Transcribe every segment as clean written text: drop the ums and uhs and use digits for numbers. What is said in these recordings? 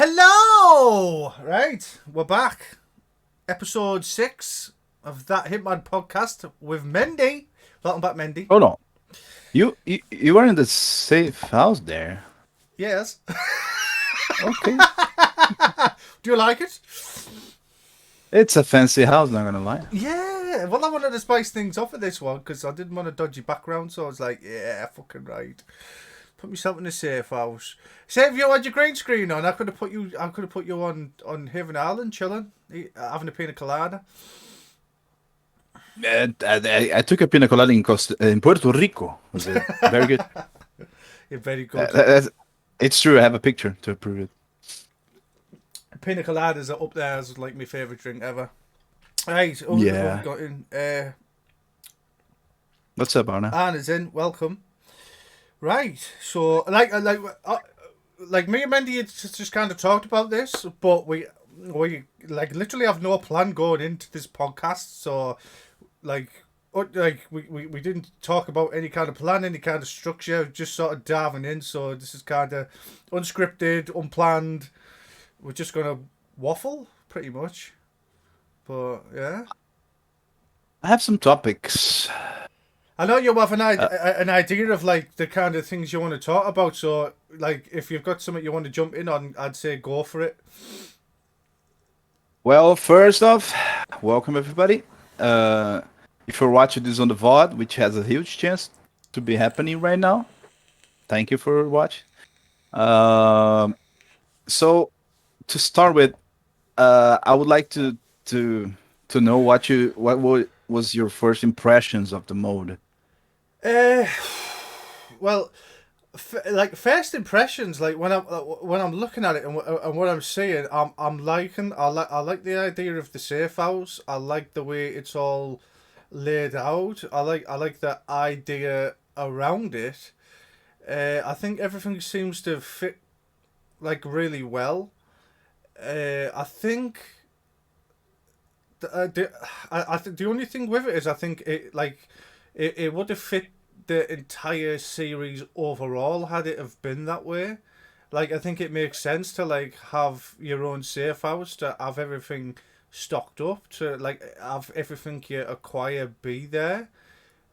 Hello! Right, we're back. Episode 6 of that Hitman podcast with Mendy. Welcome back, Mendy. Hold on. You are in the safe house there. Yes. Okay. Do you like it? It's a fancy house, not gonna lie. Yeah. Well, I wanted to spice things up for this one because I didn't want a dodgy background, so I was like, yeah, fucking right. Put myself in a safe house. Say if you had your green screen on, I could have put you. I could have put you on Haven Island, chilling, having a pina colada. I took a pina colada in Puerto Rico. Was it very good? You're very Uh, good. that's- it's true. I have a picture to prove it. Pina coladas are up there as like my favourite drink ever. Right, who have we Yeah. got in? What's up, Arna? Anna's in. Welcome. Right, so like me and Mendy had just kind of talked about this, but we like literally have no plan going into this podcast. So we didn't talk about any kind of plan, any kind of structure, just sort of diving in. So this is kind of unscripted, unplanned. We're just gonna waffle pretty much. But yeah, I have some topics. I know you have Uh, an idea of like the kind of things you want to talk about. So like, if you've got something you want to jump in on, I'd say go for it. well, first off, welcome everybody. Uh, if you're watching this on the VOD, which has a huge chance to be happening right now, thank you for watching. Um, so to start with, I would like to to know was your first impressions of the mode. Uh, well, like first impressions, like when I'm looking at it and what I'm seeing, I'm liking. I like the idea of the safe house. I like the way it's all laid out. I like the idea around it. I think everything seems to fit like really well. I think I think the only thing with it is I think it would have fit the entire series overall had it have been that way. Like I think it makes sense to like have your own safe house to have everything stocked up to like have everything you acquire be there.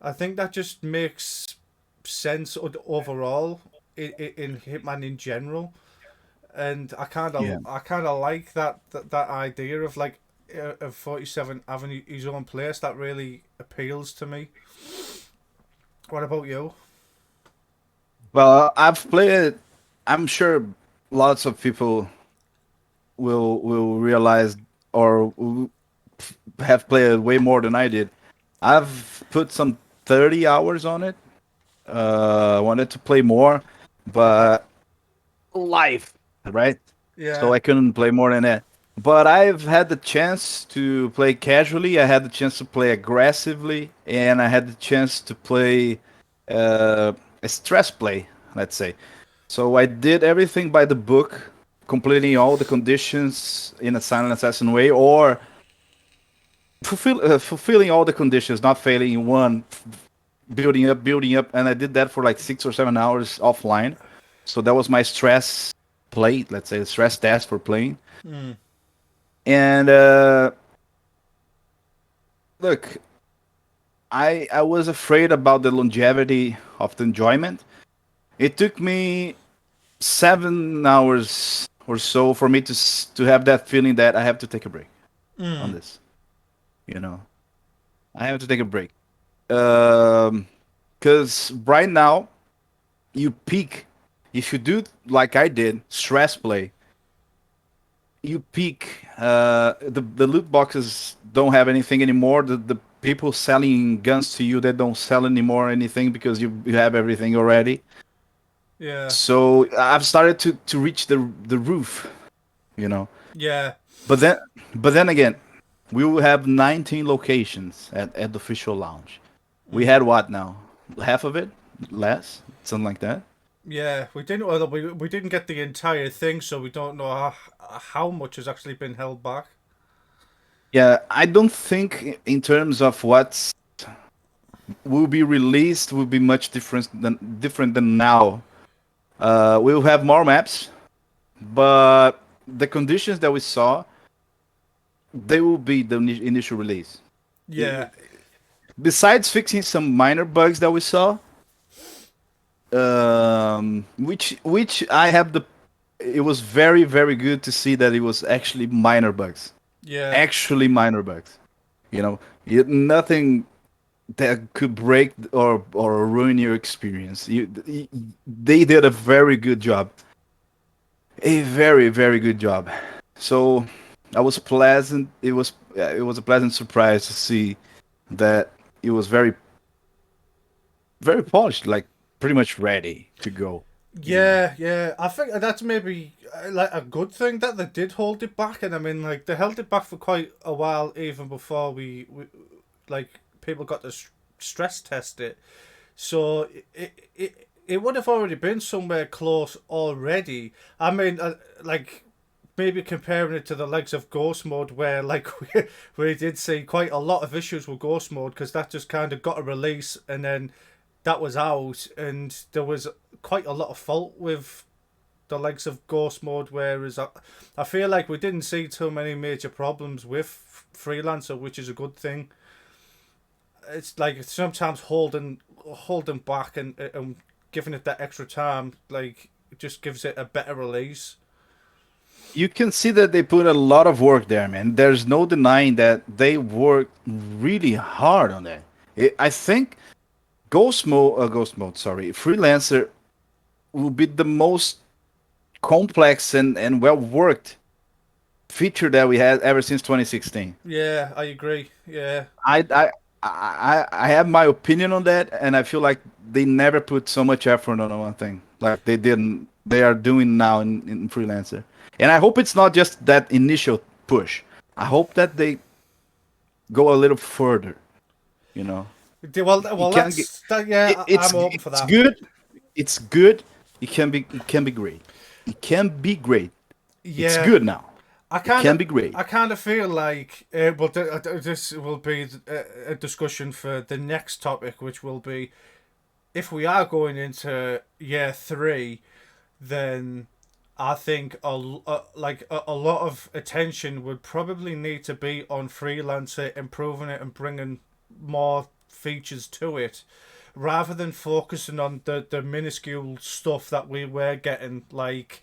I think that just makes sense overall in Hitman in general, and Yeah. I kind of like that idea of like of 47 having his own place. That really appeals to me. What about you? Well, I've played. I'm sure lots of people will realize or have played way more than I did. I've put some 30 hours on it. Wanted to play more, but life, right? So Yeah, I couldn't play more than that. But I've had the chance to play casually. I had the chance to play aggressively, and I had the chance to play uh, a stress play, let's say. So I did everything by the book, completing all the conditions in a silent assassin way, or fulfilling all the conditions, not failing in one, building up, and I did that for like 6 or 7 hours offline. So that was my stress play, let's say, the stress test for playing. mm. And look, I was afraid about the longevity of the enjoyment. It took me 7 hours or so for me to have that feeling that I have to take a break on Mm. this. You know, I have to take a break. Because right now you peak. If you do like I did, stress play, you peak. The loot boxes don't have anything anymore. The people selling guns to you, they don't sell anymore anything because you have everything already. Yeah, So I've started to reach the roof, you know. yeah. But then but then again, we will have 19 locations at the official launch. We Mm. had what now? Half of it? Less? Something like that? Yeah, we didn't. Well, we didn't get the entire thing, so we don't know how much has actually been held back. Yeah, I don't think in terms of what will be released will be much different than now. We'll have more maps, but the conditions that we saw, they will be the initial release. Yeah, Besides fixing some minor bugs that we saw, which I have the, it was very very good to see that it was actually minor bugs, yeah, actually minor bugs. You know, nothing that could break or ruin your experience. They did a very good job, a very very good job. So I was pleasant. It was a pleasant surprise to see that it was very polished, like pretty much ready to go. You know, yeah, yeah. I think that's maybe like a good thing that they did hold it back, and I mean, like they held it back for quite a while, even before we like people got to stress test it. So it would have already been somewhere close already. I mean, like maybe comparing it to the legs of Ghost Mode, where like we did see quite a lot of issues with Ghost Mode because that just kind of got a release and then that was out, and there was quite a lot of fault with the legs of Ghost Mode. Whereas I feel like we didn't see too many major problems with Freelancer, which is a good thing. It's like sometimes holding back and giving it that extra time, like it just gives it a better release. you can see that they put a lot of work there, man. There's no denying that they worked really hard on that. I think Ghost Mode, sorry, Freelancer will be the most complex and well worked feature that we had ever since 2016. Yeah, I agree. Yeah, I, I I have my opinion on that, and I feel like they never put so much effort on one thing like they didn't. They are doing now in Freelancer, and I hope it's not just that initial push. I hope that they go a little further. You know, well, it can get that's that. Yeah, I'm open for it's that. good. It's good. It can be great. It can be great. It's Yeah, good now. I It kind can of, be great. I kind of feel like, well, this will be a discussion for the next topic, which will be if we are going into year three, then I think a lot of attention would probably need to be on Freelancer, improving it and bringing more features to it, rather than focusing on the minuscule stuff that we were getting. Like,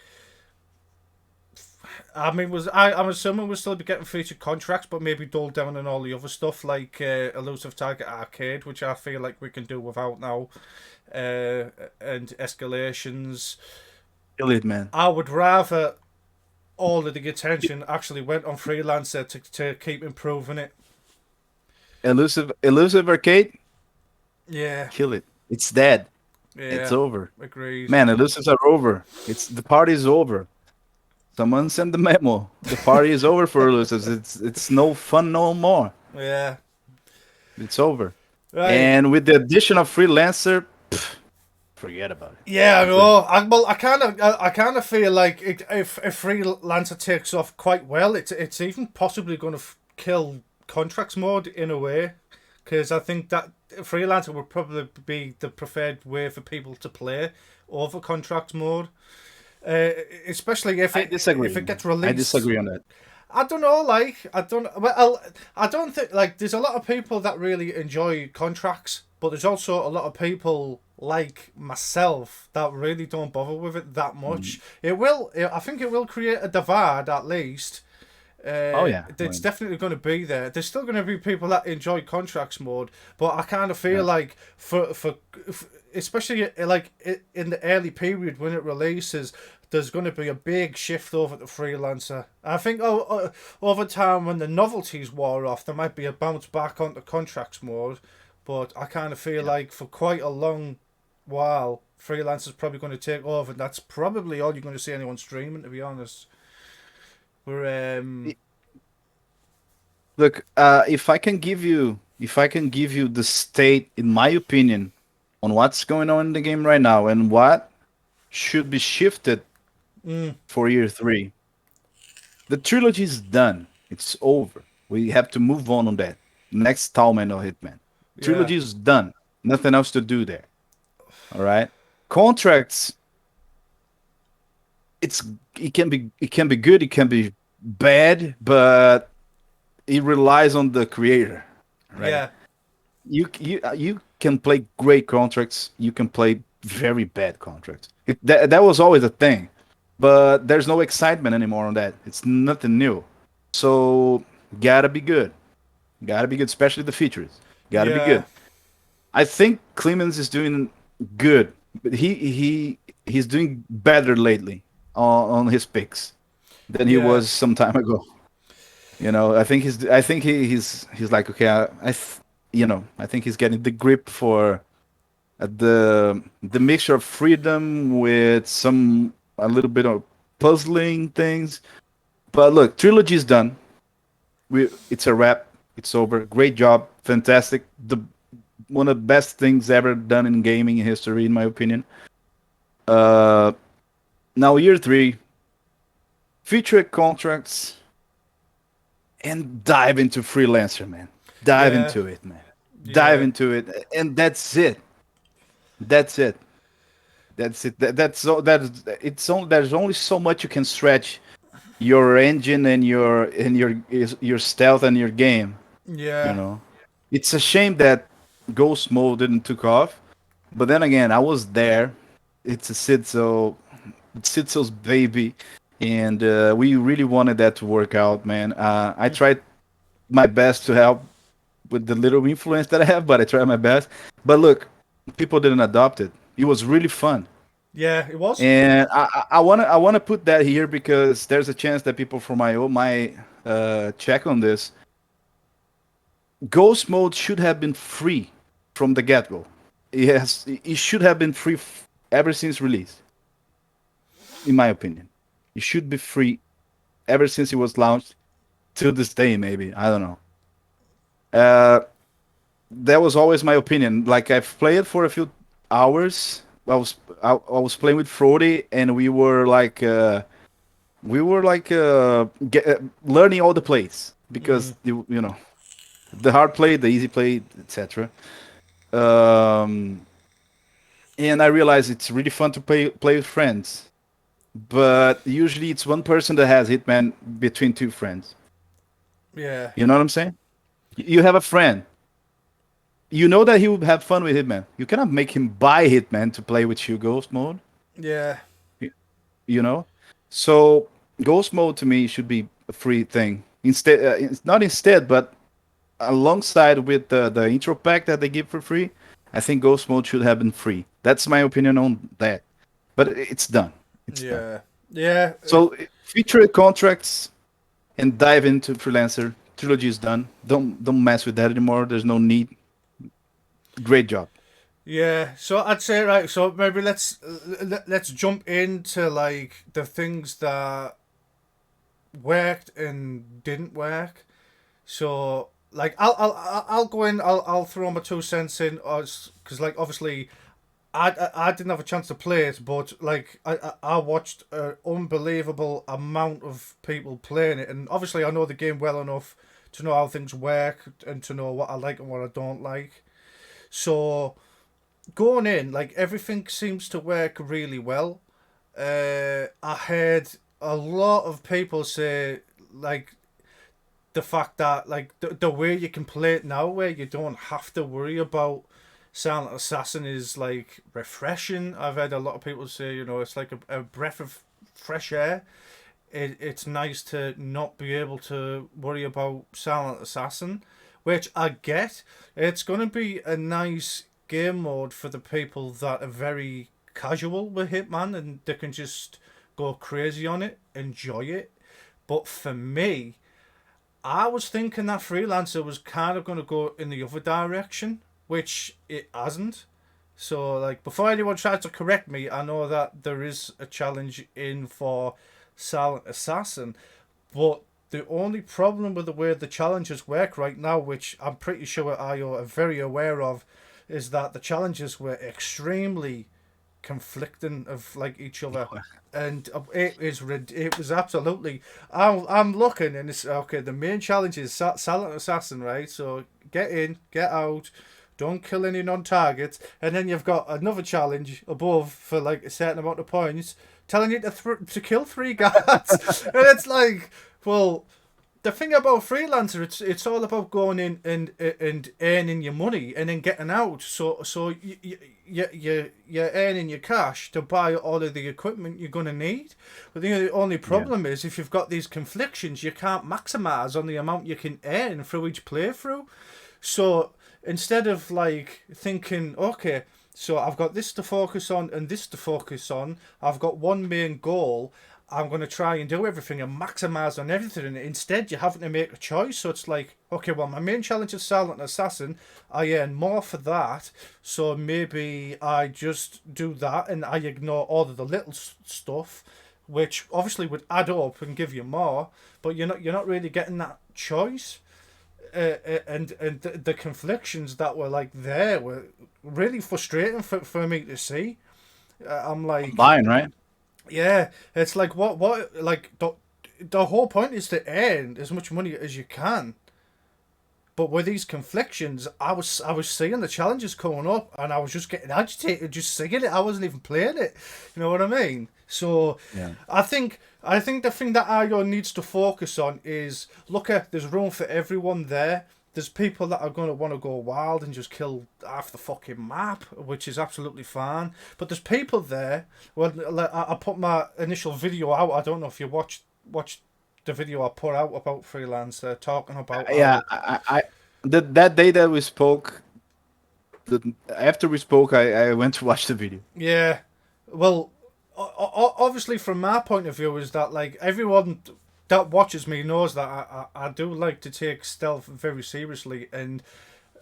I mean, I'm assuming we'll still be getting featured contracts, but maybe dull down on all the other stuff like Elusive Target Arcade, which I feel like we can do without now, and escalations. Kill it, man. I would rather all of the attention actually went on Freelancer to keep improving it. Elusive Arcade. Yeah, Kill it. It's dead. It's yeah, over. agreed. Man, elusives are over. It's the party's over. Someone send the memo. The party is over for elusives. It's no fun no more. Yeah, It's over. right. And with the addition of freelancer, forget about it. Yeah, I Complete. know. I kind of feel like if Freelancer takes off quite well, it's even possibly going to kill contracts mode in a way, because I think that Freelancer would probably be the preferred way for people to play over contract mode, uh, especially I if disagree. it gets I released. disagree on that. I don't know, like I don't. Well, I don't think like there's a lot of people that really enjoy contracts, but there's also a lot of people like myself that really don't bother with it that Mm. much. It will. I think it will create a divide at least. Oh yeah. It's definitely going to be there. There's still going to be people that enjoy contracts mode, but I kind of feel Yeah. like for especially like in the early period when it releases, there's going to be a big shift over to freelancer. I think over time when the novelties wore off, there might be a bounce back onto contracts mode, but I kind of feel Yeah. like for quite a long while, freelancer's probably going to take over, and that's probably all you're going to see anyone streaming. To be honest, we're Look, if I can give you the state, in my opinion, on what's going on in the game right now and what should be shifted mm, for year three, the trilogy is done. It's over. We have to move on that. Next installment of Hitman. yeah. Trilogy is done. Nothing else to do there. All right. Contracts. it's it can be good, it can be bad, but it relies on the creator, right? Yeah, You can play great contracts, you can play very bad contracts. That was always a thing, but there's no excitement anymore on that. It's nothing new. So gotta be good, gotta be good, especially the features. Gotta be yeah, good. I think Clemens is doing good, but he's doing better lately on his picks than he yeah, was some time ago. I think he's like, okay, I think he's getting the grip for the mixture of freedom with some a little bit of puzzling things. But look, trilogy's done. It's a wrap. It's over. Great job. Fantastic. The One of the best things ever done in gaming history, in my opinion. Uh, Now year three, feature contracts and dive into Freelancer, man. Dive yeah, into it, man. Dive yeah, into it, and that's it. That's it. That's it. That's all. It's only there's only so much you can stretch your engine and your stealth and your game. You yeah, know, it's a shame that Ghost Mode didn't took off. But then again, I was there. It's a Sitso's baby, and we really wanted that to work out, man. I tried my best to help with the little influence that I have, but I tried my best. But look, people didn't adopt it. It was really fun, yeah. It was. and I wanna put that here because there's a chance that people from my check on this. Ghost mode should have been free from the get go. Yes, it should have been free ever since release, in my opinion. It should be free ever since it was launched till this day. Maybe I don't know. Uh, that was always my opinion. Like I've played for a few hours. I was playing with Frody, and we were like learning all the plays Mm, because the hard play, the easy play, etc. Um, and I realized it's really fun to play with friends, but usually it's one person that has Hitman between two friends. yeah, You know what I'm saying? You have a friend. You know that he will have fun with Hitman. You cannot make him buy Hitman to play with you Ghost mode. yeah, y- You know, so Ghost mode to me should be a free thing. Instead, it's not instead, but alongside with the intro pack that they give for free, I think Ghost mode should have been free. That's my opinion on that. But it's done. It's done. yeah, yeah. So feature contracts and dive into Freelancer. Trilogy is done. Don't mess with that anymore. There's no need. Great job. Yeah, so I'd say right. So maybe let's jump into like the things that worked and didn't work. So like I'll go in. I'll throw my 2 cents in, because like obviously I didn't have a chance to play it, but like I watched an unbelievable amount of people playing it, and obviously I know the game well enough to know how things work and to know what I like and what I don't like. So going in, like everything seems to work really well. I heard a lot of people say like the fact that like the way you can play it now, where you don't have to worry about Silent Assassin, is like refreshing. I've heard a lot of people say, it's like a breath of fresh air. It's nice to not be able to worry about Silent Assassin, which I get. It's going to be a nice game mode for the people that are very casual with Hitman and they can just go crazy on it, enjoy it. But for me, I was thinking that Freelancer was kind of going to go in the other direction, which it hasn't. So, like, before anyone tries to correct me, I know that there is a challenge in for Silent Assassin, but the only problem with the way the challenges work right now, which I'm pretty sure IO are very aware of, is that the challenges were extremely conflicting of like each other, and it was absolutely. I'm looking and it's okay. The main challenge is Silent Assassin, right? So get in, get out, don't kill any non-targets, and then you've got another challenge above for like a certain amount of points telling you to kill three guards, and it's like, well, the thing about Freelancer, it's all about going in and earning your money and then getting out. So you're earning your cash to buy all of the equipment you're gonna need. But the only Yeah. problem is if you've got these conflictions, you can't maximize on the amount you can earn through each playthrough. So instead of like thinking, okay, so I've got this to focus on and this to focus on, I've got one main goal. I'm going to try and do everything and maximize on everything. And instead, you're having to make a choice. So it's like, okay, well, my main challenge is Silent Assassin. I earn more for that. So maybe I just do that and I ignore all of the little stuff, which obviously would add up and give you more. But you're not really getting that choice. And the conflictions that were like there were really frustrating for me to see. I'm like, Combine, right? yeah, it's like like the whole point is to earn as much money as you can. But with these conflictions, I was seeing the challenges coming up, and I was just getting agitated, just seeing it. I wasn't even playing it. You know what I mean? So, Yeah. I think the thing that IO needs to focus on is look at there's room for everyone there. There's people that are going to want to go wild and just kill half the fucking map, which is absolutely fine. But there's people there. Well, like, I put my initial video out. I don't know if you watched the video I put out about Freelancer talking about Yeah, how. that day that we spoke, after we spoke, I went to watch the video. Yeah, well, obviously from my point of view is that like everyone that watches me knows that I do like to take stealth very seriously, and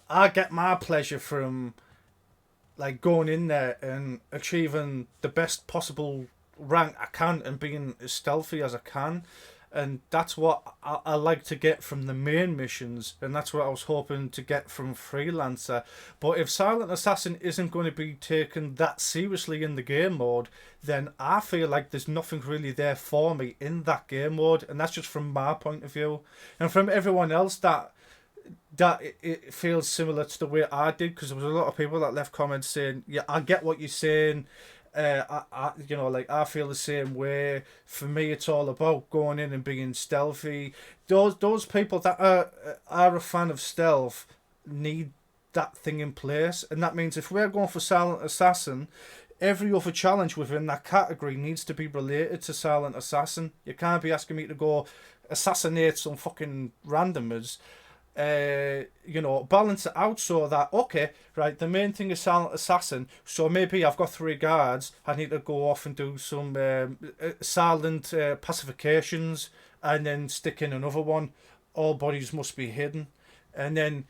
I get my pleasure from like going in there and achieving the best possible rank I can and being as stealthy as I can. And that's what I like to get from the main missions, and that's what I was hoping to get from Freelancer. But if Silent Assassin isn't going to be taken that seriously in the game mode, then I feel like there's nothing really there for me in that game mode, and that's just from my point of view. And from everyone else that it feels similar to the way I did, because there was a lot of people that left comments saying, "Yeah, I get what you're saying. Like I feel the same way. For me, it's all about going in and being stealthy. Those people that are a fan of stealth need that thing in place, and that means if we're going for Silent Assassin, every other challenge within that category needs to be related to Silent Assassin. You can't be asking me to go assassinate some fucking randomers. Balance it out so that, okay, right, the main thing is Silent Assassin, so maybe I've got three guards, I need to go off and do some silent pacifications and then stick in another one. All bodies must be hidden. And then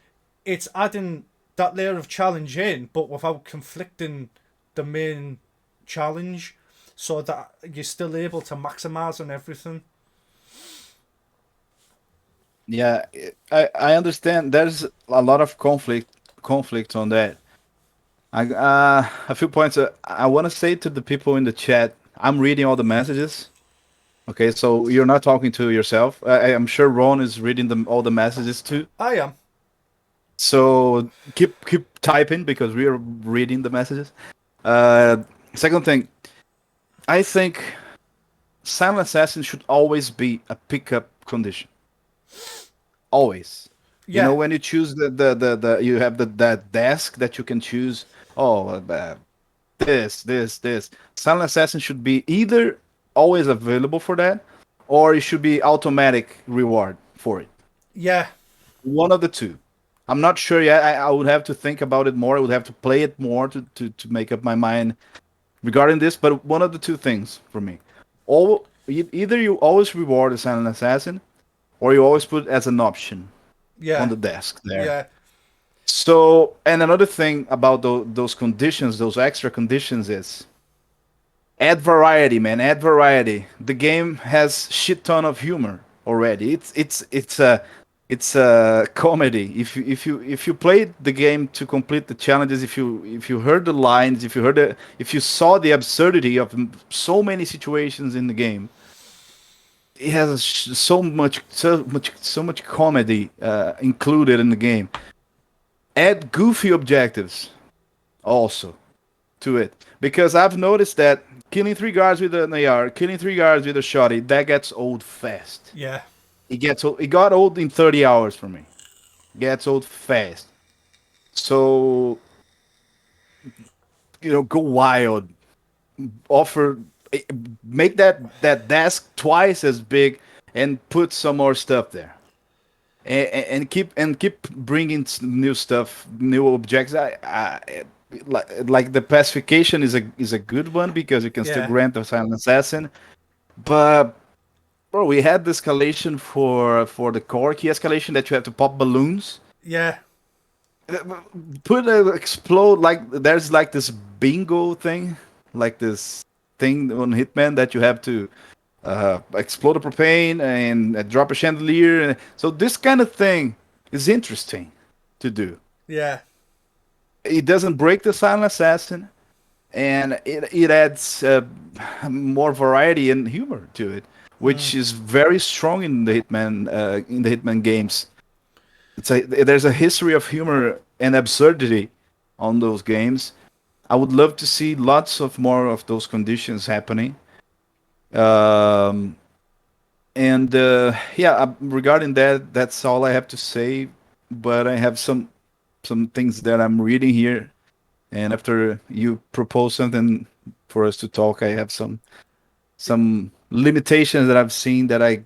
it's adding that layer of challenge in, but without conflicting the main challenge, so that you're still able to maximize on everything. Yeah, I understand. There's a lot of conflict on that. A few points. I want to say to the people in the chat. I'm reading all the messages. Okay, so you're not talking to yourself. I'm sure Ron is reading all the messages too. I am. So keep typing because we are reading the messages. Second thing, I think Silent Assassin should always be a pickup condition. Always. You know, Yeah, when you choose the you have that desk that you can choose. Oh, this. Silent Assassin should be either always available for that, or it should be automatic reward for it. yeah, One of the two. I'm not sure yet. I would have to think about it more. I would have to play it more to make up my mind regarding this. But one of the two things for me, either you always reward a silent assassin, or you always put it as an option on yeah, the desk there. yeah, So, and another thing about those conditions, those extra conditions, is add variety, man. Add variety. The game has shit ton of humor already. It's a comedy. If you played the game to complete the challenges, if you heard the lines, if you saw the absurdity of so many situations in the game, it has so much comedy included in the game. Add goofy objectives also to it. because I've noticed that killing three guards with an AR, killing three guards with a shotty, that gets old fast. Yeah, It gets old. It got old in 30 hours for me. Gets old fast. So go wild. Offer, eh, make that desk twice as big, and put some more stuff there. And keep bringing new stuff, new objects. Like the pacification is a good one because you can still yeah, grant the silent assassin. But bro, we had the escalation for the core key escalation that you have to pop balloons. yeah, Put a explode, like there's like this bingo thing, like this thing on Hitman that you have to explode a propane and drop a chandelier. So this kind of thing is interesting to do. yeah, It doesn't break the silent assassin, and it adds more variety and humor to it, mm, which is very strong in the Hitman games. There's a history of humor and absurdity on those games. I would love to see lots of more of those conditions happening. Um, and yeah, regarding that, that's all I have to say. But I have some things that I'm reading here, and after you propose something for us to talk, I have some limitations that I've seen that I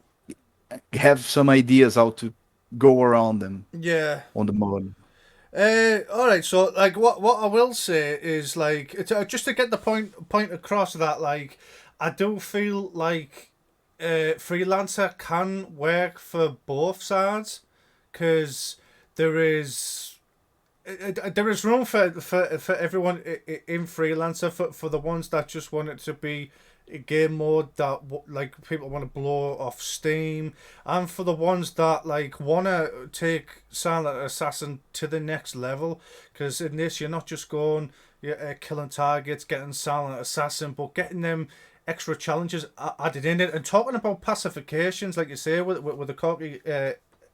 have some ideas how to go around them yeah. on the mode. All right. So, like, what I will say is, like, just to get the point across that, like, I do feel like freelancer can work for both sides, because there is there is room for everyone in freelancer, for the ones that just want it to be a game mode that like people want to blow off steam, and for the ones that like want to take silent assassin to the next level, because in this you're not just going, you're killing targets, getting silent assassin, but getting them extra challenges added in it. And talking about pacifications, like you say, with the corky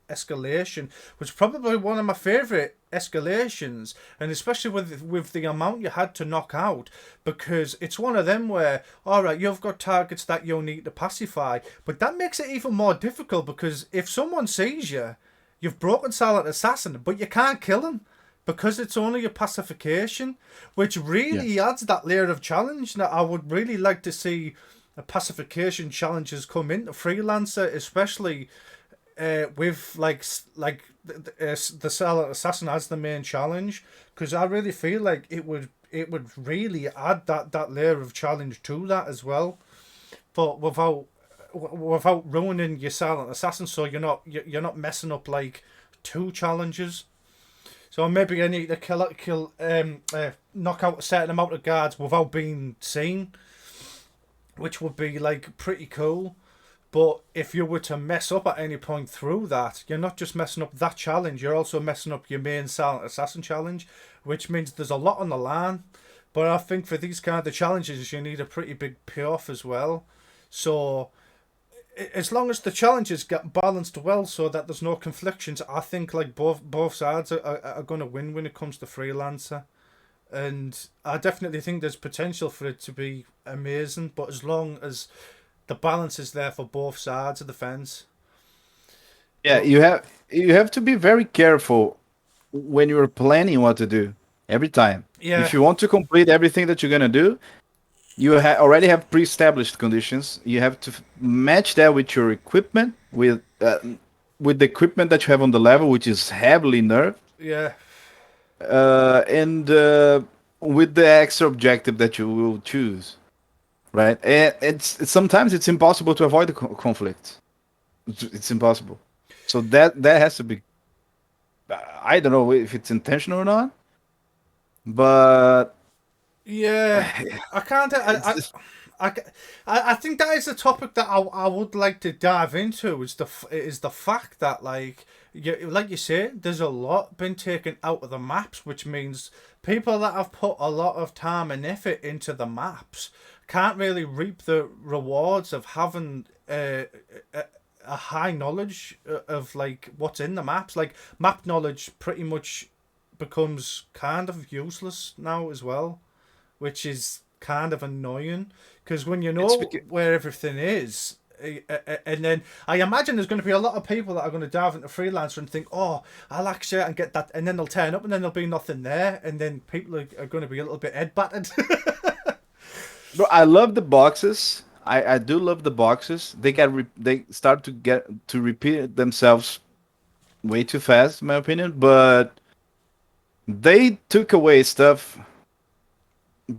escalation, was probably one of my favorite escalations, and especially with the amount you had to knock out, because it's one of them where, all right, you've got targets that you'll need to pacify, but that makes it even more difficult, because if someone sees you, you've broken silent assassin, but you can't kill him because it's only a pacification, which Yeah. really adds that layer of challenge. Now I would really like to see a pacification challenges come into freelancer, especially with the silent assassin as the main challenge, because I really feel like it would really add that layer of challenge to that as well, but without ruining your silent assassin, so you're not messing up like two challenges. So maybe I need to knock out a certain amount of guards without being seen, which would be like pretty cool. But if you were to mess up at any point through that, you're not just messing up that challenge, you're also messing up your main silent assassin challenge, which means there's a lot on the line. But I think for these kind of challenges, you need a pretty big payoff as well. So as long as the challenges get balanced well, so that there's no conflictions, I think like both sides are going to win when it comes to freelancer. And I definitely think there's potential for it to be amazing, but as long as the balance is there for both sides of the fence. Yeah, But you have to be very careful when you're planning what to do every time. yeah, If you want to complete everything that you're gonna do, you already have pre-established conditions. You have to match that with your equipment, with the equipment that you have on the level, which is heavily nerfed, yeah, and with the extra objective that you will choose, right? And sometimes it's impossible to avoid the conflict. It's impossible. So that has to be. I don't know if it's intentional or not, but yeah. I can't. it's just, I think that is a topic that I would like to dive into. Is the fact that like you say, there's a lot been taken out of the maps, which means people that have put a lot of time and effort into the maps can't really reap the rewards of having a high knowledge of like what's in the maps. Like map knowledge pretty much becomes kind of useless now as well, which is kind of annoying because when you It's know because where everything is. And then I imagine there's going to be a lot of people that are going to dive into Freelancer and think, "Oh, I'll actually and get that," and then they'll turn up and then there'll be nothing there, and then people are going to be a little bit head battered. bro, I love the boxes. I do love the boxes. They start to get to repeat themselves way too fast, in my opinion. But they took away stuff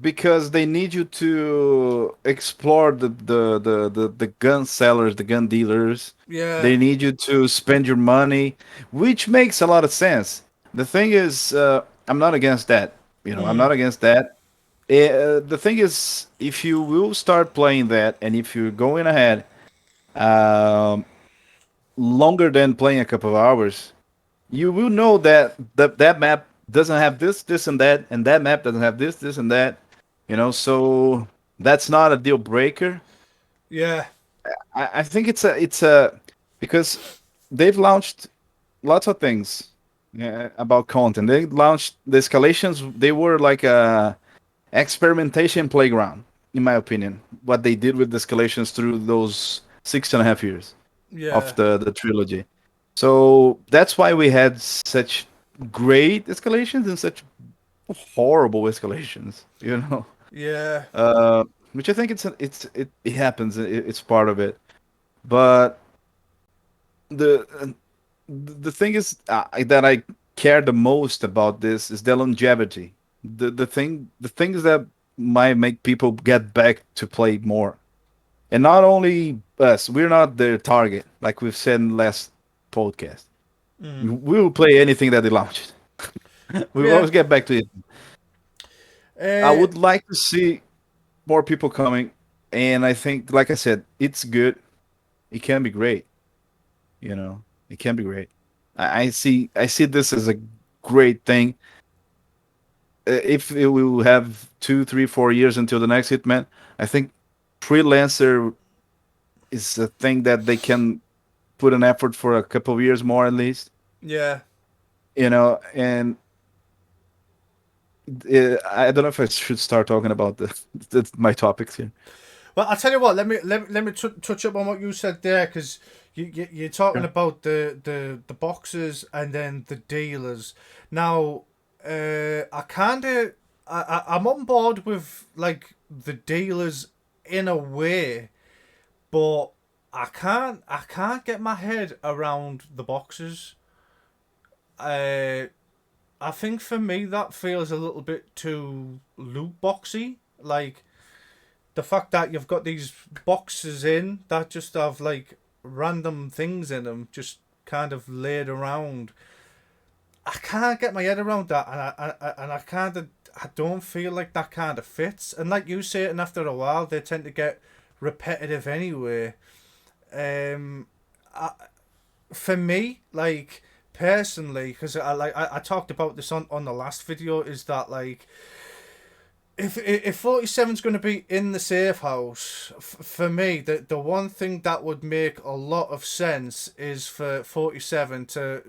because they need you to explore the gun sellers, the gun dealers. Yeah. They need you to spend your money, which makes a lot of sense. The thing is, I'm not against that. You know, I'm Mm. not against that. The thing is, if you will start playing that, and if you're going ahead um, longer than playing a couple of hours, you will know that that map doesn't have this, this, and that map doesn't have this, this, and that. You know, so that's not a deal breaker. Yeah. I think it's a because they've launched lots of things about content. They launched the escalations. They were like a experimentation playground, in my opinion. What they did with the escalations through those 6.5 years of Yeah. the trilogy. So that's why we had such great escalations and such horrible escalations. You know, Yeah. uh, which I think it happens. It's part of it. But the the thing is that I care the most about this is the longevity. The things that might make people get back to play more. And not only us, we're not their target, like we've said in the last podcast. Mm. We will play anything that they launched. We will Yeah. always get back to it. I Uh, would like to see more people coming, and I think, like I said, it's good. It can be great. You know, it can be great. I see this as a great thing. If we will have 2, 3, 4 years until the next Hitman, I think freelancer is a thing that they can put an effort for a couple of years more at least. yeah. You know, and I don't know if I should start talking about my topics here. Well, I'll tell you what. Let me touch up on what you said there, because you're talking Yeah. about the boxes and then the dealers. Now, I kind of I'm on board with like the dealers in a way, but I can't get my head around the boxes. Uh, I think for me that feels a little bit too loot boxy. Like the fact that you've got these boxes in that just have like random things in them, just kind of laid around. I can't get my head around that, and I kind of I don't feel like that kind of fits. And like you say, and after a while they tend to get repetitive anyway. Um, I, for me, like personally, because I talked about this on the last video, is that like if 47's going to be in the safe house, for me, the one thing that would make a lot of sense is for 47 to,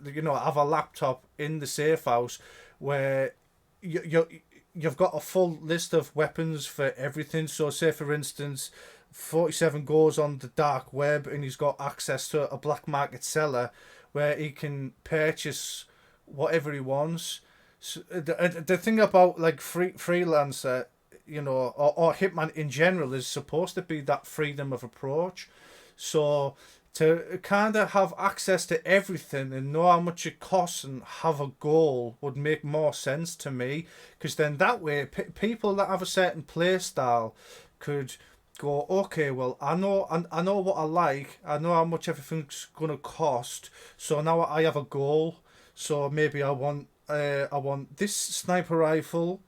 have a laptop in the safe house where you've got a full list of weapons for everything. So, say for instance, 47 goes on the dark web and he's got access to a black market seller where he can purchase whatever he wants. So the thing about like freelancer, or Hitman in general, is supposed to be that freedom of approach. So to kind of have access to everything and know how much it costs and have a goal would make more sense to me, because then that way people that have a certain play style could go, okay, well, I know what I like, I know how much everything's gonna cost, so now I have a goal. So maybe I want this sniper rifle,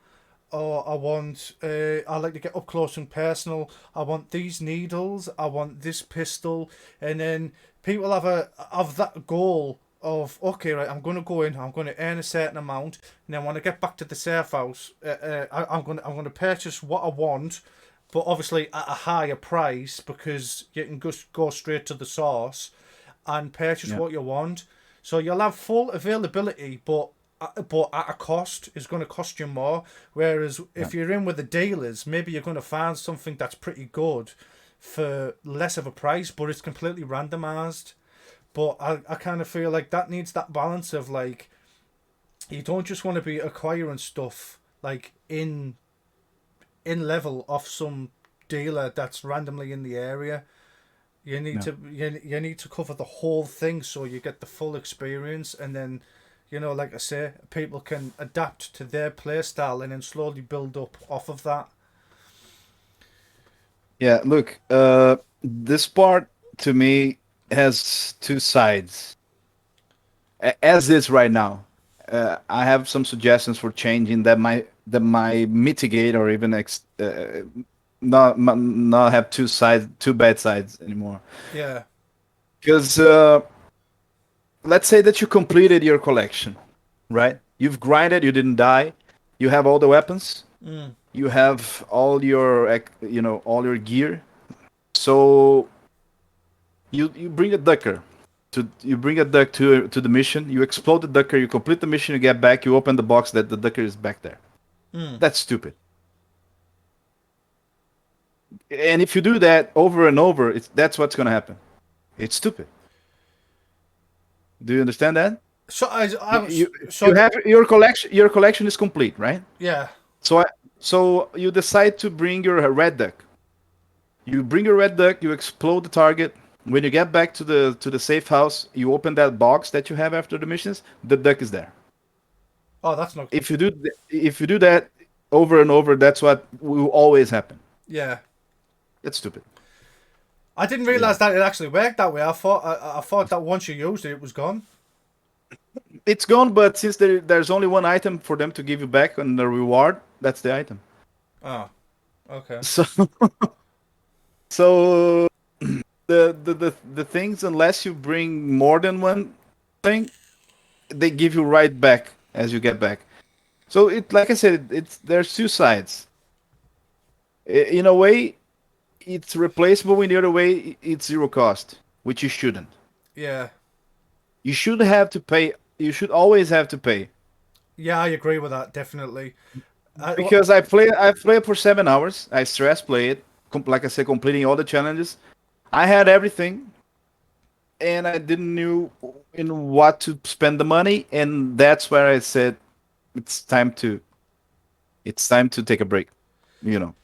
or I like to get up close and personal. I want these needles. I want this pistol, and then people have that goal of, okay, right, I'm gonna go in. I'm gonna earn a certain amount, and then when I get back to the safe house, I'm gonna purchase what I want, but obviously at a higher price, because you can just go straight to the source and purchase Yeah. what you want. So you'll have full availability, but but at a cost is going to cost you more. Whereas Yeah. if you're in with the dealers, maybe you're going to find something that's pretty good for less of a price, but it's completely randomized. But I kind of feel like that needs that balance of like you don't just want to be acquiring stuff like in level off some dealer that's randomly in the area. Yeah. You need to cover the whole thing so you get the full experience, and then like I say, people can adapt to their play style and then slowly build up off of that. Yeah, look, this part to me has two sides. As is right now, I have some suggestions for changing that might mitigate or even not have two bad sides anymore. Yeah. Because let's say that you completed your collection, right? You've grinded, you didn't die, you have all the weapons, Mm. you have all your all your gear. So you bring a ducker you bring a duck to the mission. You explode the ducker. You complete the mission. You get back. You open the box that the ducker is back there. Mm. That's stupid. And if you do that over and over, that's what's gonna happen. It's stupid. Do you understand that? So I You, was you you so have your collection. Your collection is complete, right? yeah. So so you decide to bring your red duck. You bring your red duck. You explode the target. When you get back to the safe house, you open that box that you have after the missions. The duck is there. Oh, that's not. If you do that over and over, that's what will always happen. Yeah. It's stupid. I didn't You realize know, that it actually worked that way. I thought that once you used it, it was gone. it's gone, but since there's only one item for them to give you back on the reward, that's the item. Oh, okay. So so the things, unless you bring more than one thing, they give you right back as you get back. So like I said, it's there's two sides. In a way, it's replaceable. In the other way, it's zero cost, which you shouldn't. Yeah. You should have to pay. You should always have to pay. Yeah, I agree with that definitely. Because I played for 7 hours. I stress play it. Like I said, completing all the challenges. I had everything, and I didn't knew in what to spend the money, and that's where I said it's time to take a break. You know,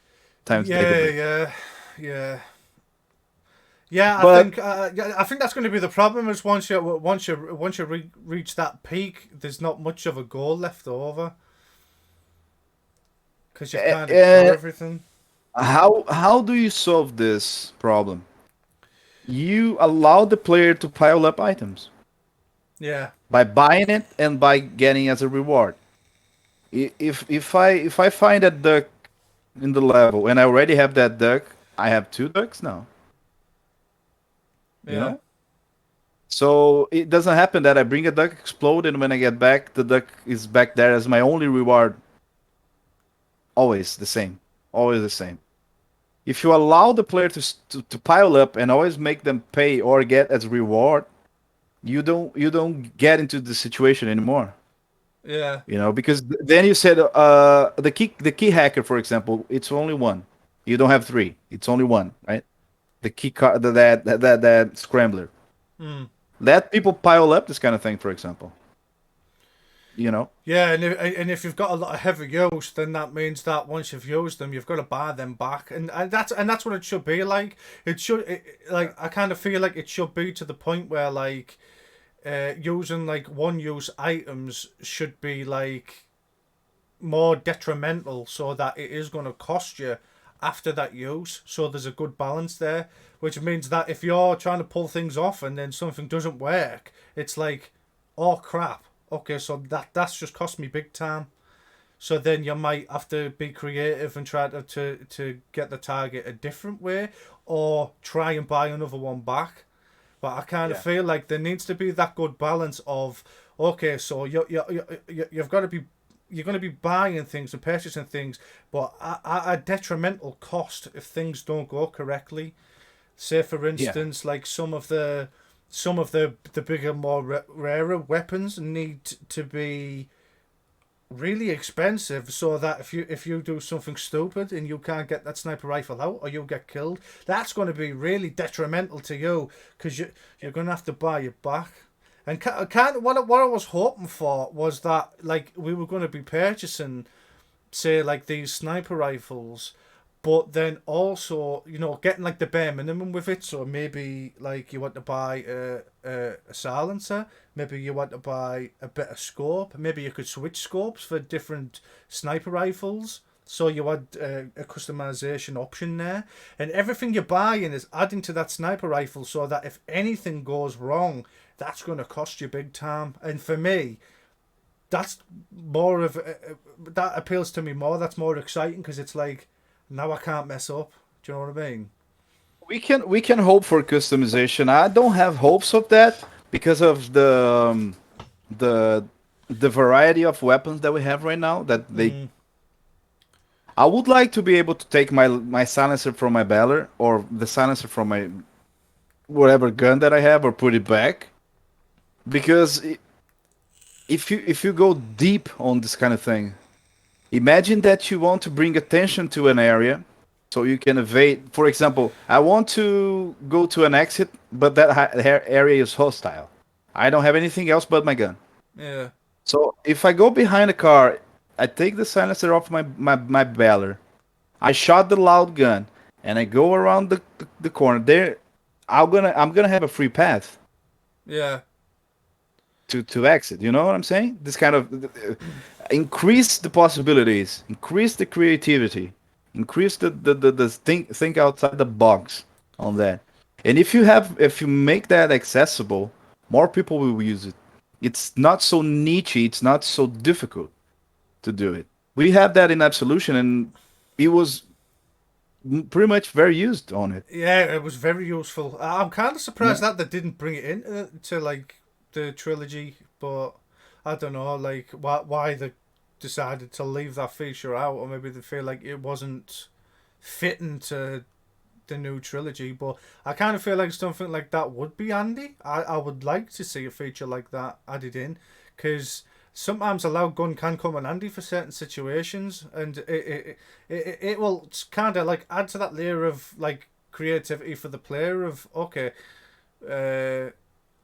time to take a Yeah, break. yeah, yeah. Yeah, But yeah, I think that's going to be the problem. Is once you reach that peak, there's not much of a goal left over because you've kind of got uh, everything. how do you solve this problem? You allow the player to pile up items Yeah, by buying it and by getting as a reward. If I find a duck in the level and I already have that duck, I have two ducks now. You yeah, know, so it doesn't happen that I bring a duck, explode, and when I get back, the duck is back there as my only reward. Always the same. Always the same. If you allow the player to pile up and always make them pay or get as reward, you don't get into the situation anymore. yeah, Because then you said the key hacker, for example, it's only one. You don't have three. It's only one, right? The key card, that scrambler. mm. Let people pile up this kind of thing, for example. You know. Yeah. And if you've got a lot of heavy use, then that means that once you've used them, you've got to buy them back, and that's what it should be like. Like I kind of feel like it should be to the point where like using like one use items should be like more detrimental so that it is going to cost you after that use, so there's a good balance there, which means that if you're trying to pull things off and then something doesn't work, it's like, oh crap, okay, so that's just cost me big time. So then you might have to be creative and try to get the target a different way, or try and buy another one back. But I kind of Yeah. feel like there needs to be that good balance of, okay, so you've got to be, you're going to be buying things and purchasing things, but at a detrimental cost if things don't go correctly. Say for Yeah. instance, like some of the bigger, more rarer weapons need to be really expensive, so that if you do something stupid and you can't get that sniper rifle out or you get killed, that's going to be really detrimental to you because you're going to have to buy it back. And can't what I was hoping for was that like we were going to be purchasing, say, like these sniper rifles, but then also, getting like the bare minimum with it. So maybe like you want to buy a silencer, maybe you want to buy a better scope, maybe you could switch scopes for different sniper rifles. So you had a customization option there, and everything you're buying is adding to that sniper rifle, so that if anything goes wrong, that's going to cost you big time. And for me, that's more of that appeals to me more. That's more exciting because it's like now I can't mess up. Do you know what I mean? We can hope for customization. I don't have hopes of that because of the the variety of weapons that we have right now. Mm, I would like to be able to take my silencer from my baller or the silencer from my whatever gun that I have or put it back because if you go deep on this kind of thing, imagine that you want to bring attention to an area so you can evade. For example, I want to go to an exit, but that area is hostile. I don't have anything else but my gun. yeah, So if I go behind a car, I take the silencer off my baller, I shot the loud gun, and I go around the corner. There, I'm gonna have a free path yeah, to exit. You know what I'm saying? This kind of increase the possibilities, increase the creativity, increase the think outside the box on that. And if you make that accessible, more people will use it. It's not so niche, it's not so difficult to do it. We have that in Absolution, and it was pretty much very used on it. yeah. It was very useful. I'm kind of Yeah. surprised that they didn't bring it in to like the trilogy, but I don't know, like why they decided to leave that feature out, or maybe they feel like it wasn't fitting to the new trilogy. But I kind of feel like something like that would be handy. I would like to see a feature like that added in, because sometimes a loud gun can come in handy for certain situations, and it will kind of like add to that layer of like creativity for the player of, okay, uh,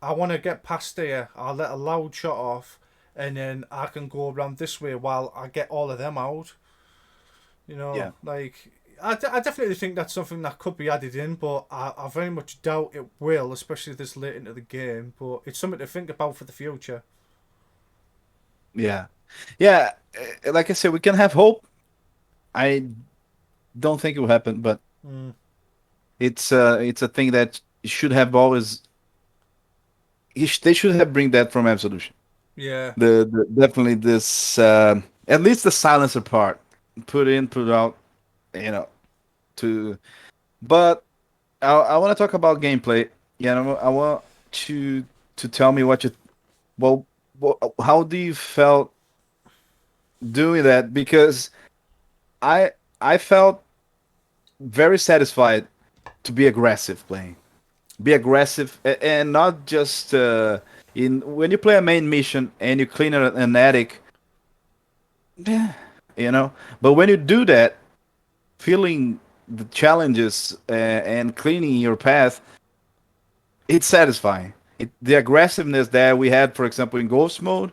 I want to get past here, I'll let a loud shot off, and then I can go around this way while I get all of them out. Yeah. Like I definitely think that's something that could be added in, but I very much doubt it will, especially this late into the game. But it's something to think about for the future. Yeah. Yeah. Like I said, we can have hope. I don't think it will happen, but Mm, it's a thing that should have always. They should have bring that from Absolution. yeah, The definitely this at least the silencer part, put in, put out, you know. To but I want to talk about gameplay. Yeah, I want you to tell me well, how do you felt doing that? Because I I felt very satisfied to be aggressive playing, be aggressive, and not just in when you play a main mission and you clean an attic, yeah, you know. But when you do that, feeling the challenges and cleaning your path, it's satisfying. The aggressiveness that we had, for example, in Ghost mode,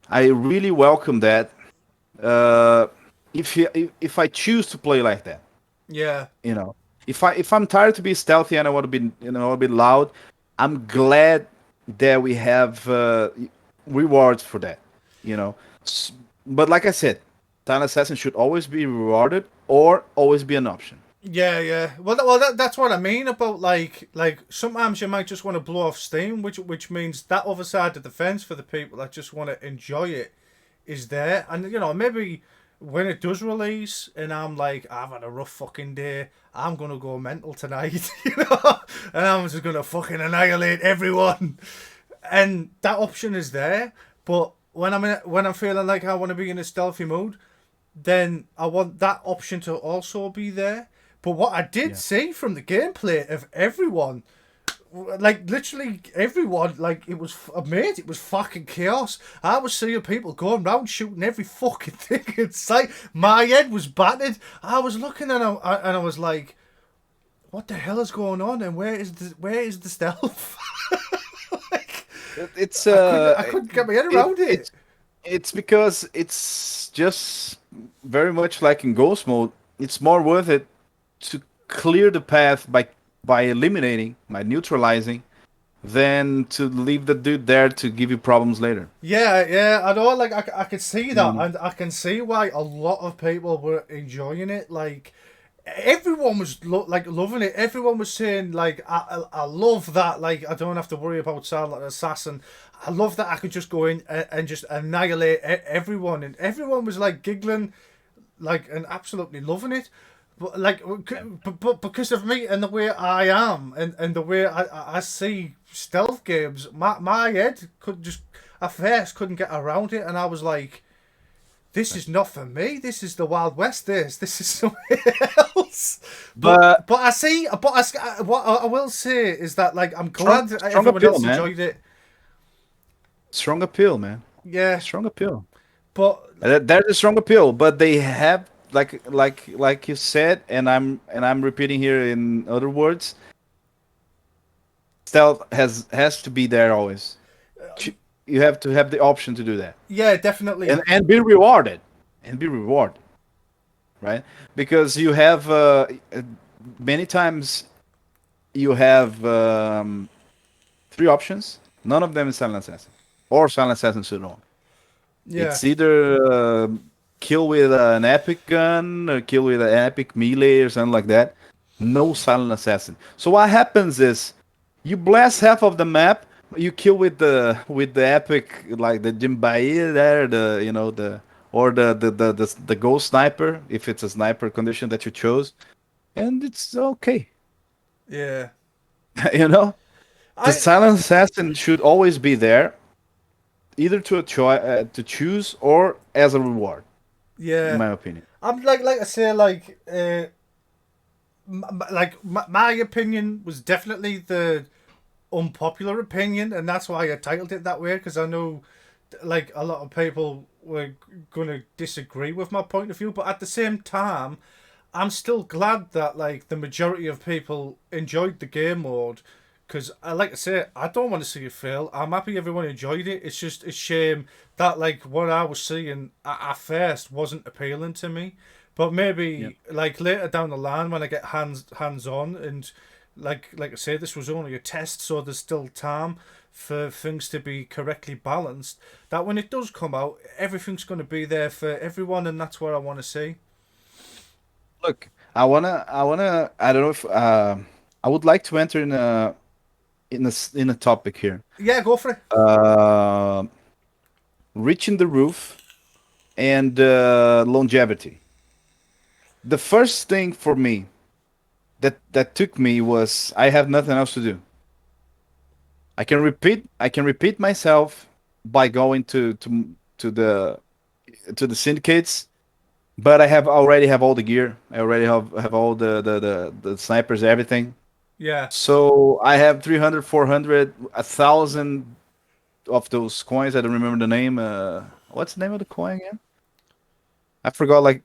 I really welcome that. Uh, if I choose to play like that, yeah, you know, if I'm tired to be stealthy and I want to be a bit loud, I'm glad that we have rewards for that. You know, S- but like I said, Talent Assassin should always be rewarded or always be an option. yeah, yeah. That's what I mean about like sometimes you might just want to blow off steam, which means that other side of the fence for the people that just want to enjoy it is there. And maybe when it does release and I'm like, I've had a rough fucking day, I'm gonna go mental tonight, and I'm just gonna fucking annihilate everyone. And that option is there. But when I'm feeling like I want to be in a stealthy mode, then I want that option to also be there. But what I did Yeah. see from the gameplay of everyone like literally everyone, like it was mate, it was fucking chaos. I was seeing people going round shooting every fucking thing in sight. My head was battered. I was looking and I was like, what the hell is going on? And where is the stealth? Like, It's I couldn't get my head it around it. it's because it's just very much like in ghost mode. It's more worth it to clear the path by eliminating, by neutralizing, than to leave the dude there to give you problems later. Yeah, yeah, I know. Like, I could see You that, know? and I can see why a lot of people were enjoying it. Like, everyone was like loving it. Everyone was saying like, I love that. Like, I don't have to worry about Silent Assassin. I love that I could just go in and just annihilate everyone, and everyone was like giggling, like, and absolutely loving it. But like, but because of me and the way I am, and the way I see stealth games, my head could just at first couldn't get around it, and I was like, this is not for me. This is the Wild West. This is somewhere else. But But I see. But what I will say is that like I'm glad that strong everyone appeal, else man. enjoyed it. Strong appeal, man. Yeah, Strong appeal. but There's a strong appeal, but they have like you said, and I'm repeating here in other words. Stealth has to be there always. You have to have the option to do that, yeah, definitely. and be rewarded, and be rewarded, right? Because you have many times you have three options. None of them is silent assassin or silent assassin pseudo. Yeah, It's either kill with an epic gun or kill with an epic melee or something like that. No silent assassin. So what happens is you blast half of the map. You kill with the epic like the Jimbai there, the you know the or the ghost sniper if it's a sniper condition that you chose, and it's okay. yeah. you know the I silent assassin should always be there, either to choose or as a reward, in yeah. my opinion. I'm like I say like my opinion was definitely the unpopular opinion, and that's why I titled it that way because I know like a lot of people were gonna disagree with my point of view, but at the same time, I'm still glad that like the majority of people enjoyed the game mode. Because I like to say, I don't want to see it fail. I'm happy everyone enjoyed it. It's just a shame that like what I was seeing at first wasn't appealing to me. But Yeah. maybe like later down the line when I get hands on and like I say, this was only a test, so there's still time for things to be correctly balanced. That when it does come out, everything's going to be there for everyone, and that's what I want to see. Look, I don't know if I would like to enter in a topic here. Yeah, go for it. Uh, Reaching the roof and longevity. The first thing for me that took me was I have nothing else to do. I can repeat myself by going to the to the syndicates, but I have already have all the gear. I already have all the snipers, everything. Yeah. So I have 300, 400, 1,000 of those coins. I don't remember the name. What's the name of the coin again? I forgot like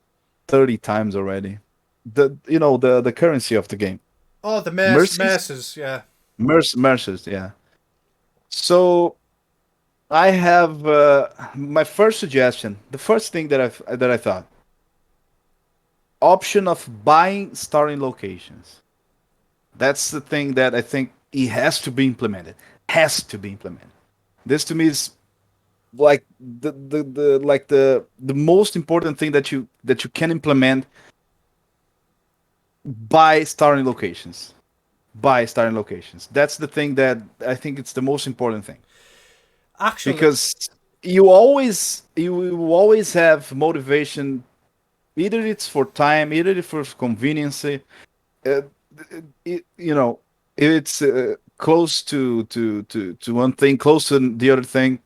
30 times already. The currency of the game. Oh, the Mercies? merces. Yeah. Mercies, yeah. So I have my first suggestion. The first thing that I thought, option of buying starting locations. That's the thing that I think it has to be implemented. Has to be implemented. This to me is like the most important thing that you can implement by starting locations. By starting locations. That's the thing that I think it's the most important thing. Actually, Because you always have motivation, either it's for time, either it's for convenience. You know, it's close to one thing, close to the other thing.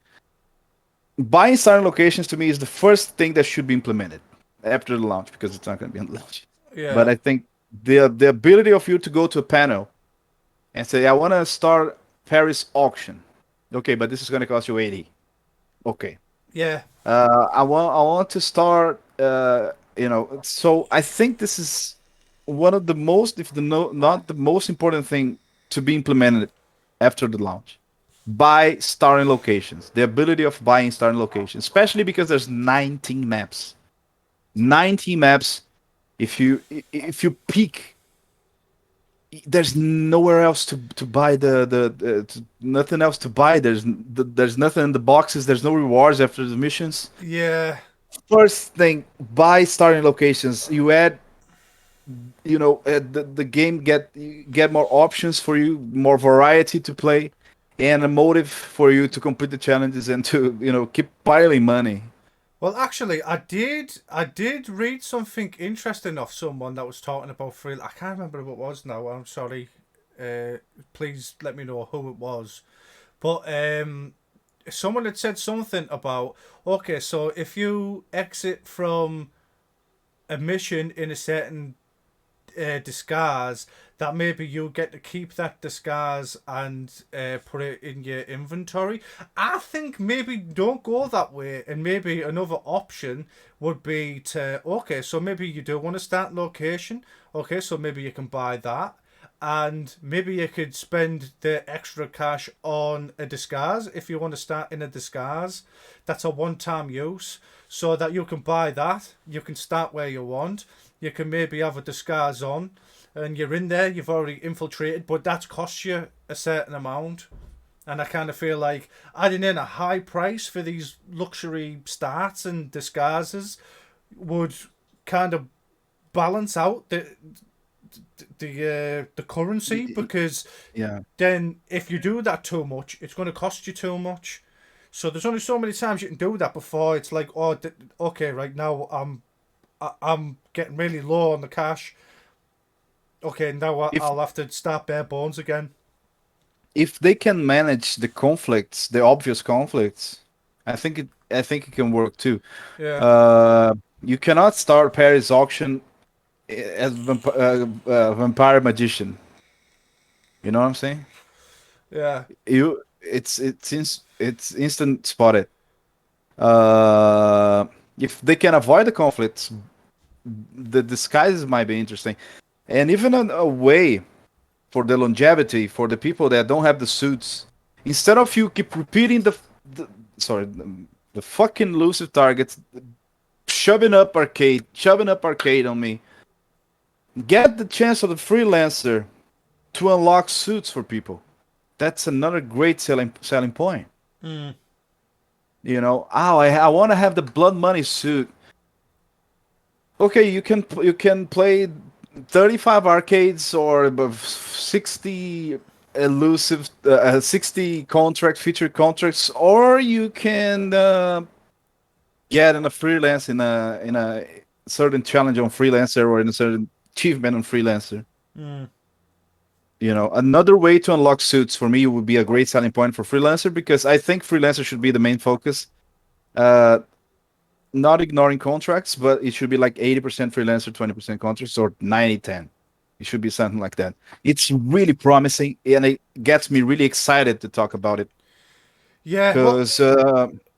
Buying starting locations to me is the first thing that should be implemented after the launch, because it's not going to be on the launch. But yeah. I think the ability of you to go to a panel and say, I want to start Paris auction. Okay, but this is going to cost you 80. Okay. Yeah. I want to start. So I think this is one of the most, if the no, not the most important thing to be implemented after the launch. Buy starting locations. The ability of buying starting locations, especially because there's 19 maps. 19 maps. If you peak, there's nowhere else to buy nothing else to buy. There's nothing in the boxes. There's no rewards after the missions. Yeah. First thing, buy starting locations. You add, the game get more options for you, more variety to play, and a motive for you to complete the challenges and to keep piling money. Well, actually, I did read something interesting of someone that was talking about free. I can't remember who it was now. I'm sorry. Uh, Please let me know who it was. But someone had said something about, okay, so if you exit from a mission in a certain disguise, that maybe you'll get to keep that disguise and put it in your inventory. I think maybe don't go that way, and maybe another option would be to, okay, so maybe you do want to start location. Okay, so maybe you can buy that. And maybe you could spend the extra cash on a disguise if you want to start in a disguise. That's a one-time use, so that you can buy that. You can start where you want. You can maybe have a disguise on, and you're in there. You've already infiltrated, but that costs you a certain amount. And I kind of feel like adding in a high price for these luxury starts and disguises would kind of balance out the currency, because Yeah. then if you do that too much, it's going to cost you too much. So there's only so many times you can do that before it's like, oh, okay, right now I'm getting really low on the cash. Okay, now if I'll have to start bare bones again. if they can manage the conflicts, the obvious conflicts, I think it can work too. Yeah, uh you cannot start Paris auction as vampire magician. You know what I'm saying? yeah. It's instant spotted. Uh, if they can avoid the conflicts, the disguises might be interesting, and even a way for the longevity for the people that don't have the suits. Instead of you keep repeating the sorry the fucking elusive targets, shoving up arcade on me. Get the chance of the freelancer to unlock suits for people. That's another great selling point. Mm, I want to have the blood money suit. Okay, you can play 35 arcades or 60 elusive 60 contract feature contracts, or you can get in a freelance in a certain challenge on freelancer or in a certain achievement on freelancer. mm. Another way to unlock suits for me would be a great selling point for freelancer, because I think freelancer should be the main focus. Uh, Not ignoring contracts, but it should be like 80% freelancer, 20% contracts, or 90-10. It should be something like that. It's really promising, and it gets me really excited to talk about it Yeah. because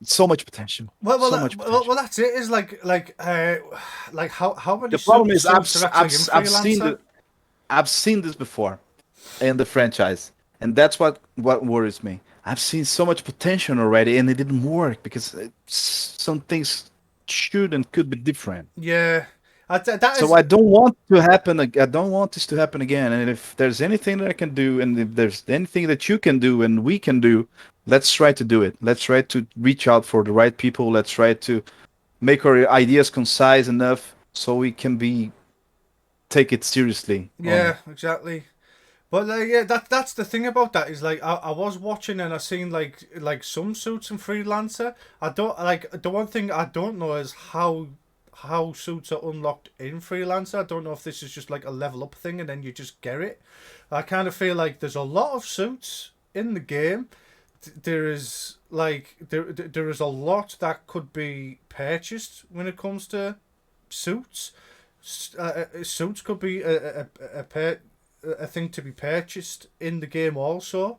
so much potential. So much potential. That's it. Is like how many The problem is suits are actually in I've seen freelancer? I've seen this before in the franchise, and that's what worries me. I've seen so much potential already, and it didn't work because some things should and could be different. Yeah, that So is. I don't want to happen. I don't want this to happen again. And if there's anything that I can do, and if there's anything that you can do and we can do, let's try to do it. Let's try to reach out for the right people. Let's try to make our ideas concise enough so we can be take it seriously on it. Yeah, exactly. But yeah, that's the thing about that is like I was watching and I seen like some suits in freelancer. I don't like the one thing I don't know is how suits are unlocked in freelancer. I don't know if this is just like a level up thing and then you just get it. I kind of feel like there's a lot of suits in the game. There is there is a lot that could be purchased when it comes to suits. Suits could be a a thing to be purchased in the game also,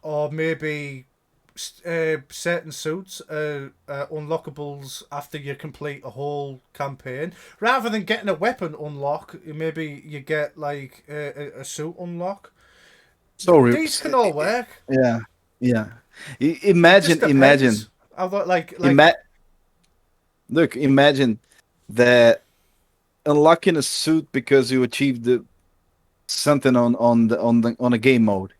or maybe certain suits are unlockables after you complete a whole campaign. Rather than getting a weapon unlock, maybe you get like a suit unlock. So, These can all work. yeah, yeah. It just Imagine, depends. I thought ima- look, imagine that unlocking a suit because you achieved something on a game mode,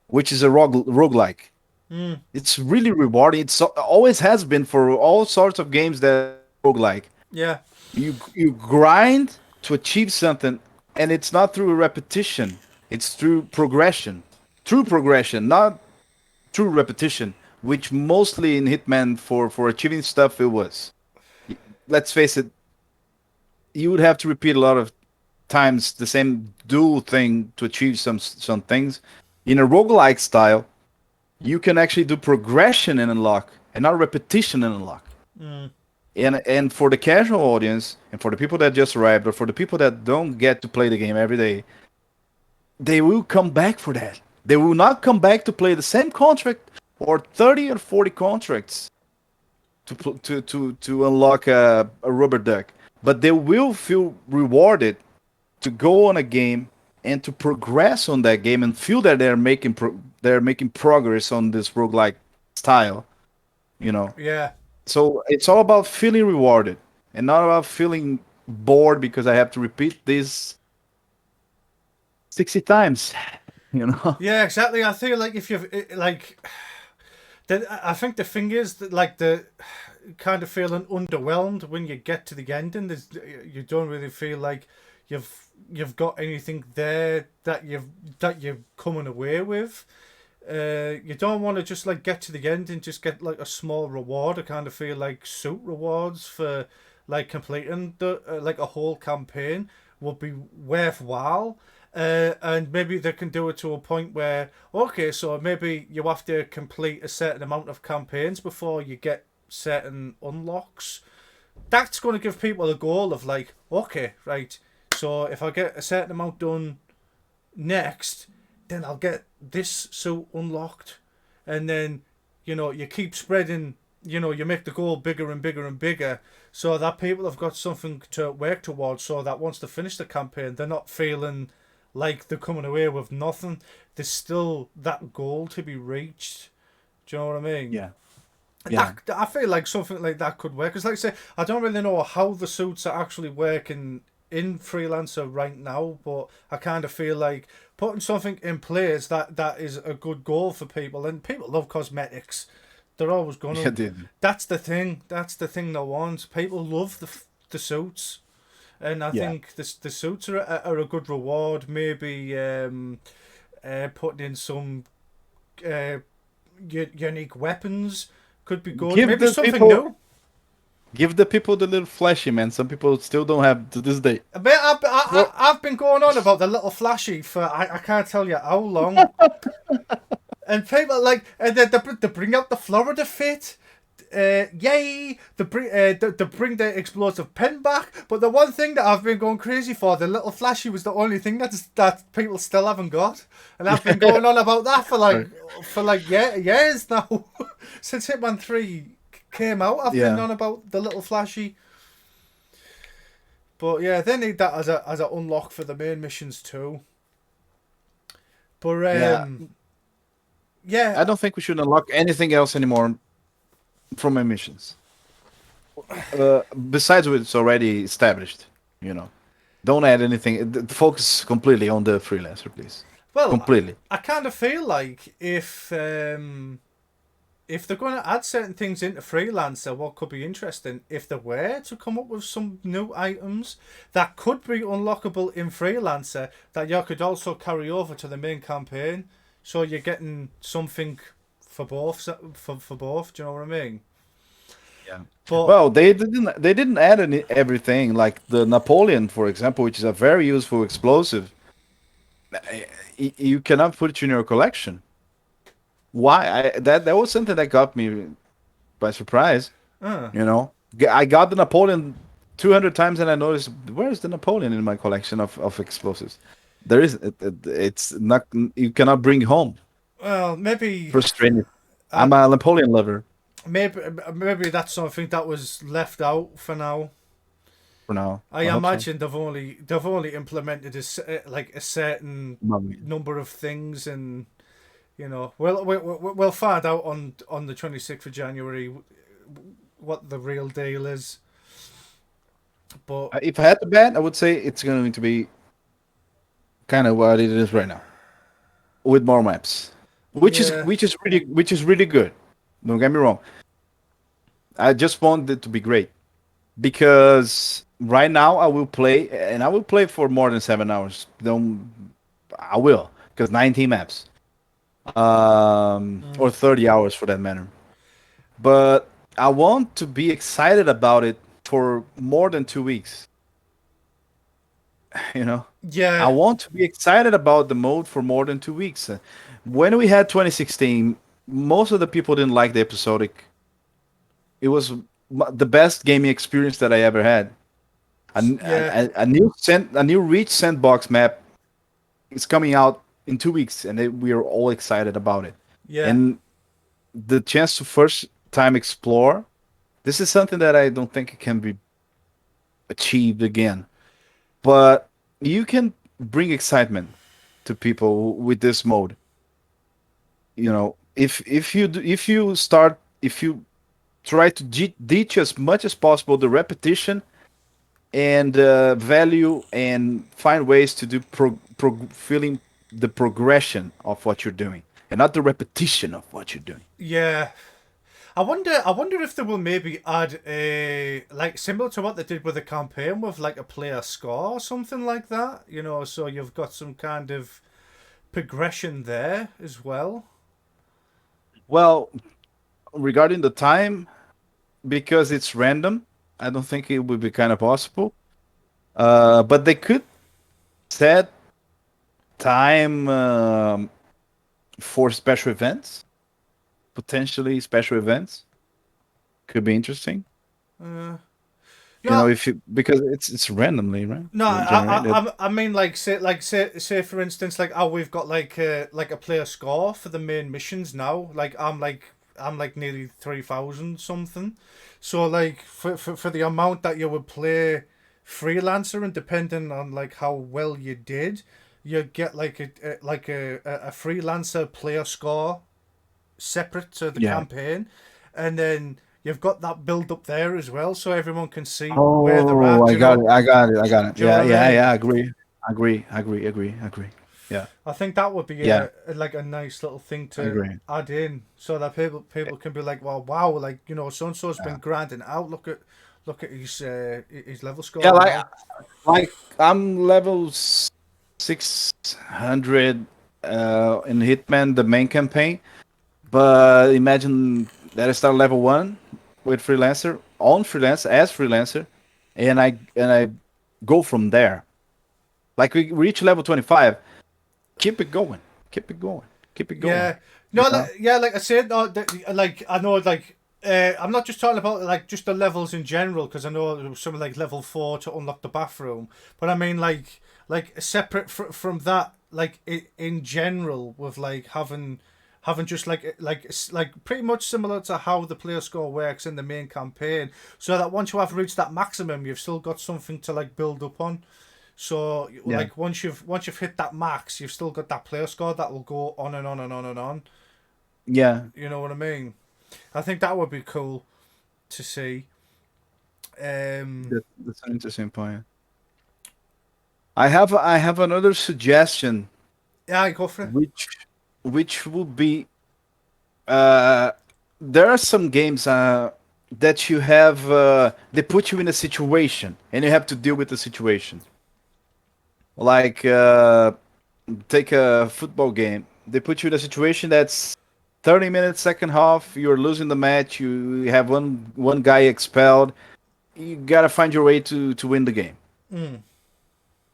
which is a roguelike. mm, It's really rewarding. Always has been for all sorts of games that roguelike. yeah, You grind to achieve something, and it's not through repetition. It's through progression. True progression, not true repetition. Which mostly in Hitman for achieving stuff it was. Let's face it, you would have to repeat a lot of times the same dual thing to achieve some things. In a roguelike style, you can actually do progression and unlock and not repetition and unlock. mm, And for the casual audience and for the people that just arrived or for the people that don't get to play the game every day, they will come back for that. They will not come back to play the same contract or 30 or 40 contracts to unlock a rubber duck, but they will feel rewarded to go on a game and to progress on that game and feel that they're making progress on this roguelike style, you know. yeah. So it's all about feeling rewarded and not about feeling bored because I have to repeat this 60 times, you know. Yeah, exactly. I feel like if you've like, I think the thing is that like the kind of feeling underwhelmed when you get to the ending. You don't really feel like you've got anything there that you're coming away with. You don't want to just like get to the end and just get like a small reward. I kind of feel like suit rewards for like completing like a whole campaign would be worthwhile. And maybe they can do it to a point where okay, so maybe you have to complete a certain amount of campaigns before you get certain unlocks. That's going to give people a goal of like okay, right. So if I get a certain amount done next, then I'll get this suit unlocked, and then you keep spreading. You make the goal bigger and bigger and bigger, so that people have got something to work towards. So that once they finish the campaign, they're not feeling like they're coming away with nothing. There's still that goal to be reached. Do you know what I mean? Yeah. Yeah. I feel like something like that could work. Because, like I say, I don't really know how the suits are actually working in Freelancer right now, but I kind of feel like putting something in place that is a good goal for people. And people love cosmetics. They're always going Yeah, to. dude. That's the thing. That's the thing they want. People love the suits. And I Yeah. think the suits are a good reward. Maybe putting in some uh, unique weapons could be good. Give Maybe the something people new. give the people the little flashy, man. Some people still don't have to this day. But Well, I've been going on about the little flashy for I can't tell you how long. And people like and they bring out the Florida fit. Yay! They bring the explosive pen back. But the one thing that I've been going crazy for, the little flashy, was the only thing that people still haven't got, and I've been going on about that for like years now, since Hitman 3 came out. I've been yeah. on about the little flashy. But yeah, they need that as a unlock for the main missions too. But Yeah. yeah, I don't think we should unlock anything else anymore from emissions. Besides what's already established, you know. Don't add anything. Focus completely on the freelancer, please. well, Completely. I kind of feel like if they're going to add certain things into Freelancer, what could be interesting if they were to come up with some new items that could be unlockable in Freelancer that you could also carry over to the main campaign, so you're getting something for both. For both, do you know what I mean? Yeah. But Well, they didn't add everything like the Napoleon, for example, which is a very useful explosive. You cannot put it in your collection. Why? That was something that got me by surprise. uh, You know, I got the Napoleon 200 times, and I noticed where's the Napoleon in my collection of explosives. There is it's not, you cannot bring home. Well, maybe, Frustrating. uh, I'm a Napoleon lover maybe, maybe that's something that was left out for now. for now. I I hope so. imagine they've only implemented like a certain Lovely. number of things, and we'll find out on the 26th of January what the real deal is. But If I had to bet, I would say it's going to be kind of what it is right now, with more maps, yeah, which is really good. Don't get me wrong. I just want it to be great because right now I will play, and I will play for more than 7 hours. Don't I will, because 19 maps, or 30 hours for that matter. But I want to be excited about it for more than 2 weeks. You know, I yeah, want to be excited about the mode for more than 2 weeks. When we had 2016, most of the people didn't like the episodic. It was the best gaming experience that I ever had. yeah, A new Reach sandbox map is coming out in 2 weeks, and we are all excited about it. yeah, And the chance to first time explore, this is something that I don't think can be achieved again. But you can bring excitement to people with this mode. You know, if you try to ditch as much as possible the repetition and value, and find ways to do feeling the progression of what you're doing, and not the repetition of what you're doing. yeah. I wonder if they will maybe add a like similar to what they did with the campaign with like a player score or something like that. So you've got some kind of progression there as well. Well, regarding the time, because it's random, I don't think it would be kind of possible. But they could set time for special events, potentially special events. Could be interesting. Uh, You know, no, if you because it's randomly, right? no, Generated. I mean like say for instance like we've got like a player score for the main missions now. Like I'm like nearly 3,000 something. So like for the amount that you would play freelancer, and depending on like how well you did, you get like a freelancer player score separate to the Yeah. campaign, and then you've got that build up there as well, so everyone can see where they're Oh, at. I got it. I got it. I got it. Do you know Yeah, what yeah, I mean? yeah. Agree. Yeah, I think that would be yeah. like a nice little thing I to agree. add in, so that people can be like, well, wow, like so and so's been Yeah, grinding out. Look at his level yeah. score Like now. I'm level 600 in Hitman, the main campaign. But imagine that I start level 1 with freelancer on freelance as freelancer, and I go from there. Like we reach level 25, keep it going, keep it going, keep it going. Yeah, You no, know? yeah, like I said, no, like I know, like I'm not just talking about like just the levels in general, because I know there was something like level 4 to unlock the bathroom, but I mean like separate from that, like in general, with like having just like pretty much similar to how the player score works in the main campaign, so that once you have reached that maximum, you've still got something to like build up on. So Yeah, like once you've hit that max, you've still got that player score that will go on and on and on and on. yeah. You know what I mean? I think that would be cool to see. That's an interesting point. I have another suggestion, Yeah, I go for it. which which would be uh, there are some games that you have they put you in a situation and you have to deal with the situation. Like take a football game. They put you in a situation that's 30 minutes, second half, you're losing the match, you have one guy expelled. You gotta find your way to win the game. Mm.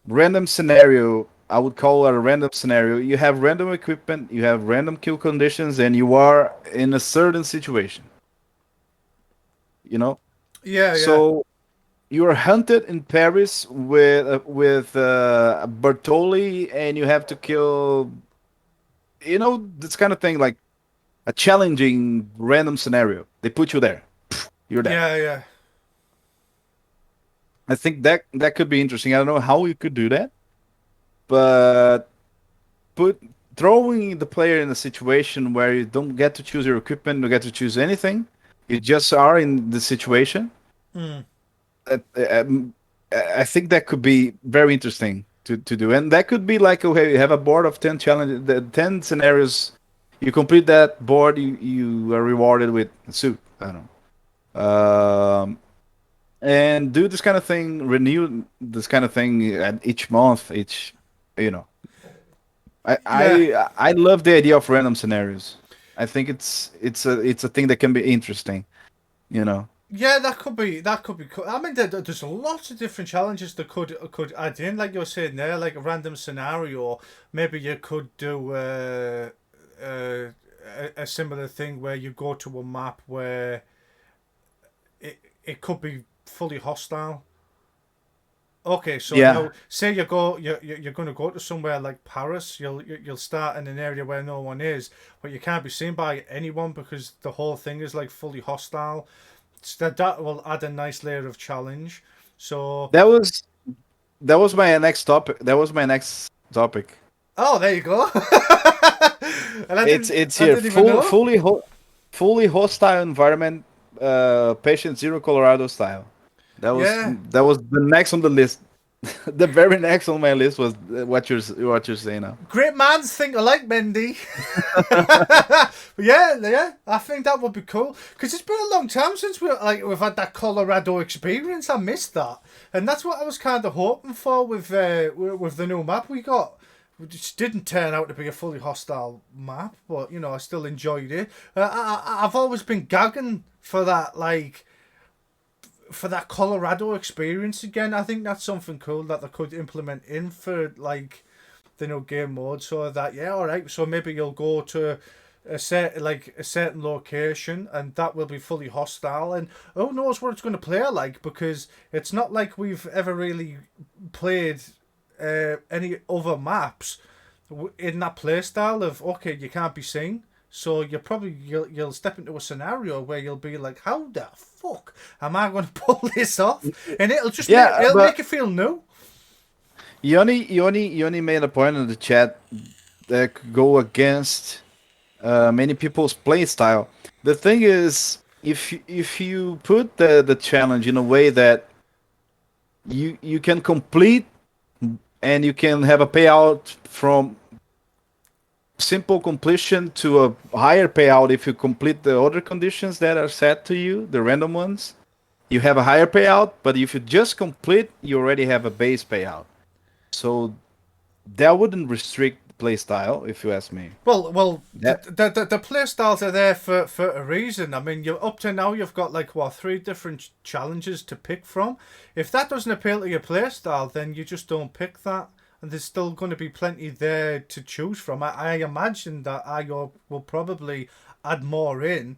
Random scenario, I would call it a random scenario. You have random equipment, you have random kill conditions, and you are in a certain situation. You know? Yeah, yeah, So you are hunted in Paris with Bertoli, and you have to kill. You know this kind of thing, like a challenging random scenario. They put you there. You're there. Yeah, yeah. I think that could be interesting. I don't know how you could do that, but put throwing the player in a situation where you don't get to choose your equipment, don't get to choose anything. You just are in the situation. Mm. Uh, um, I think that could be very interesting to do, and that could be like, okay, you have a board of 10 challenges, the 10 scenarios. You complete that board, you are rewarded with a suit. I don't know. And do this kind of thing, renew this kind of thing at each month, each, you know. I Yeah. I love the idea of random scenarios. I think it's a thing that can be interesting, you know. Yeah, that could be cool. I mean, there's a lot of different challenges that could add in, like you were saying there, like a random scenario. Maybe you could do a similar thing where you go to a map where it could be fully hostile. Okay, so Yeah, now say you're going to go to somewhere like Paris. You'll start in an area where no one is, but you can't be seen by anyone because the whole thing is like fully hostile. So that will add a nice layer of challenge. So, that was that was my next topic. That was my next topic. oh, there you go. And It's I here, didn't even know. fully hostile environment, patient zero Colorado style. Yeah, That was the next on the list. The very next on my list was what you're saying now. great minds think alike, Mendy. But yeah, yeah, I think that would be cool because it's been a long time since we've had that Colorado experience. I missed that, and that's what I was kind of hoping for with the new map we got. Which didn't turn out to be a fully hostile map, but I still enjoyed it. I've always been gagging for that, like for that Colorado experience again. I think that's something cool that they could implement in for like the new game mode, so that yeah, all right. So maybe you'll go to a certain location and that will be fully hostile, and who knows what it's going to play like, because it's not like we've ever really played any other maps in that play style of okay, you can't be seen. So you'll step into a scenario where you'll be like, how the fuck am I going to pull this off? And Yeah, it'll but make you feel new. Yoni made a point in the chat that could go against many people's play style. The thing is, if you put the challenge in a way that you can complete and you can have a payout from simple completion to a higher payout if you complete the other conditions that are set to you, the random ones, you have a higher payout. But if you just complete, you already have a base payout. So that wouldn't restrict play style, if you ask me. Well, That the play styles are there for a reason. I mean, you're up to now. You've got like what, three different challenges to pick from. If that doesn't appeal to your play style, then you just don't pick that. And there's still going to be plenty there to choose from. I imagine that IO will probably add more in.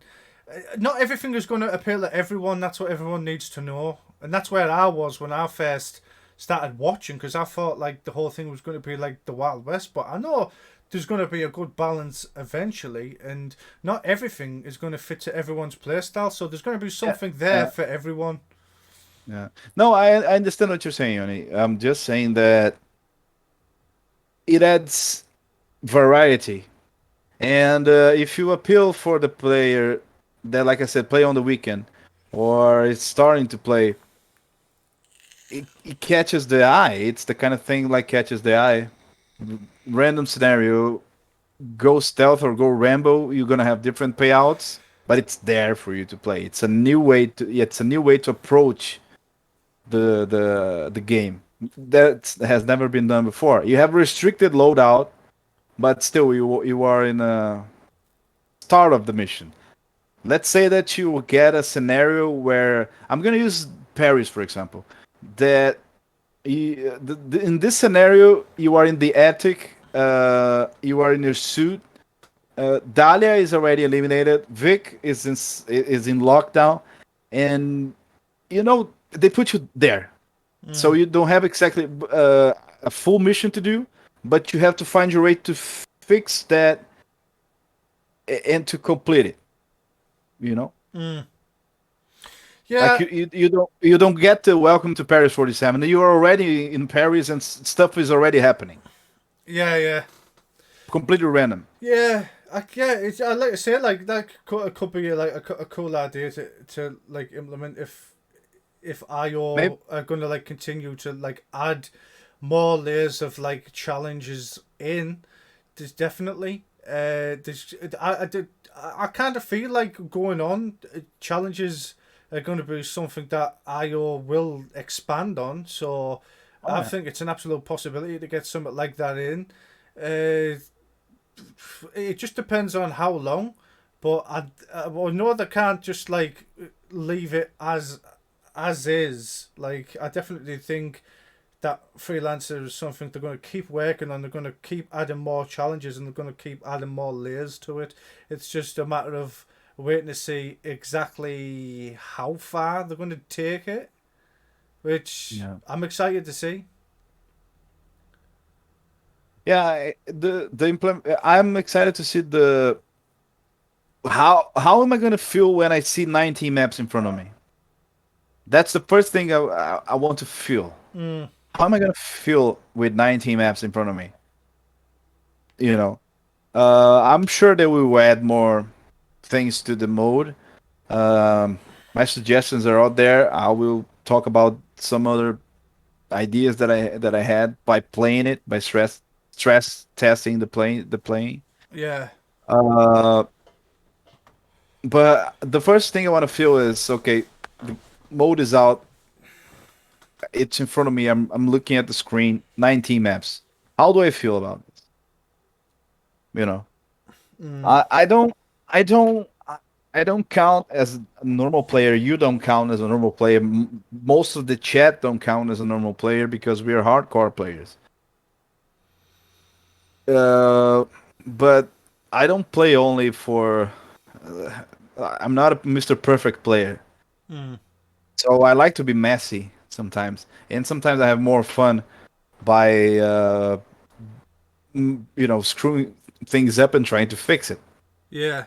Not everything is going to appeal to everyone. That's what everyone needs to know, and that's where I was when I first started watching, because I thought like the whole thing was going to be like the Wild West. But I know there's going to be a good balance eventually, and not everything is going to fit to everyone's playstyle. So there's going to be yeah, something there for everyone. yeah. No, I understand what you're saying, Yoni. I'm just saying that it adds variety. And if you appeal for the player that, like I said, play on the weekend or is starting to play, it catches the eye. It's the kind of thing like catches the eye. Random scenario, go stealth or go Rambo. You're gonna have different payouts, but it's there for you to play. It's a new way to. It's a new way to approach the game that has never been done before. You have restricted loadout, but still you are in a start of the mission. Let's say that you get a scenario where I'm gonna use Paris for example. That in this scenario you are in the attic, you are in your suit. Dahlia is already eliminated. Vic is in lockdown, and you know they put you there, so you don't have exactly a full mission to do, but you have to find your way to fix that and to complete it. You know, like Yeah, you don't get the welcome to Paris 47. You are already in Paris and stuff is already happening. yeah. Completely random. Yeah, yeah. It's I like to say like that could be like a cool idea to like implement if Maybe IO are gonna like continue to like add more layers of like challenges in. There's definitely there's I did I kind of feel like going on challenges are going to be something that IO will expand on. So oh, I yeah. think it's an absolute possibility to get something like that in. Uh, it just depends on how long, but I know they can't just like leave it as is. Like I definitely think that Freelancer is something they're going to keep working on. They're going to keep adding more challenges and they're going to keep adding more layers to it. It's just a matter of waiting to see exactly how far they're going to take it, which Yeah. I'm excited to see. Yeah, the implement. I'm excited to see the how am I gonna feel when I see 19 maps in front of me? That's the first thing I want to feel. Mm, How am I gonna feel with 19 maps in front of me? You know, I'm sure they will add more things to the mode. Um, my suggestions are out there. I will talk about some other ideas that I had by playing it, by stress testing the playing. yeah, Uh, but the first thing I want to feel is okay. The mode is out. It's in front of me. I'm looking at the screen. 19 maps. How do I feel about this? You know, mm, I don't I don't I don't count as a normal player. You don't count as a normal player. Most of the chat don't count as a normal player because we are hardcore players. Uh, but I don't play only for. I'm not a Mr. Perfect player. mm, So I like to be messy sometimes, and sometimes I have more fun by screwing things up and trying to fix it. yeah,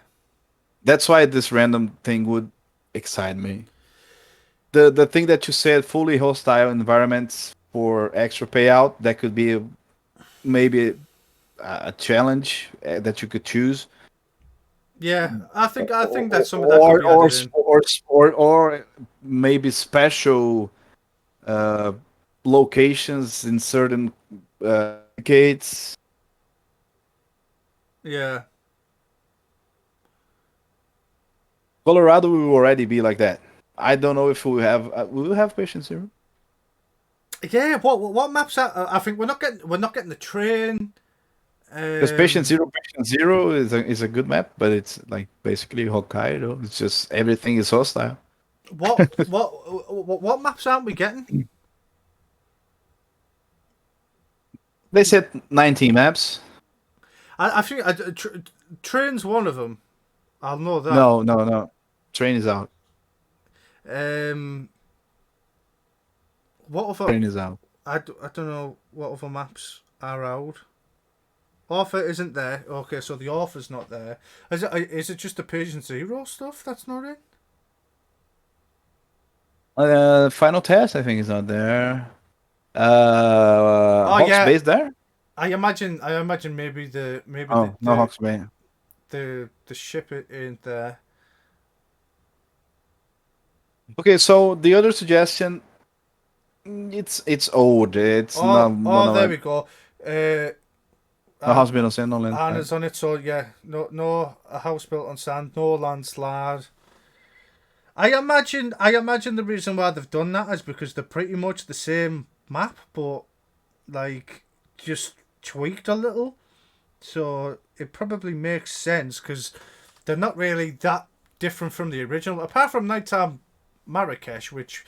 That's why this random thing would excite me. The thing that you said, fully hostile environments for extra payout, that could be maybe a challenge that you could choose, yeah. I think that's something that could or be or added in. or maybe special uh, locations in certain gates. Yeah. Colorado will already be like that. I don't know if we will have patience here Yeah, what maps are? I think we're not getting the train. because Um, Patient Zero is a good map, but it's like basically Hokkaido. It's just everything is hostile. what maps aren't we getting? They said 19 maps. I think train's one of them. I'll know that. No, no, no. Train is out. Um, what other? Train is out. I don't know what other maps are out. Author isn't there. Okay, so the author's not there. Is it just the Patient Zero stuff that's not in? Final Test, I think, is not there. Oh Hawks yeah, Base there? I imagine maybe Oh, no Hawks Base. the ship it ain't there. Okay, so the other suggestion, it's old. It's not one Oh, of there my. we go. Uh, No and house built on sand, no landslide. Anna's on it, so yeah, no, a house built on sand, no landslide. I imagine the reason why they've done that is because they're pretty much the same map, but like just tweaked a little. So it probably makes sense because they're not really that different from the original, apart from Nighttime Marrakesh, which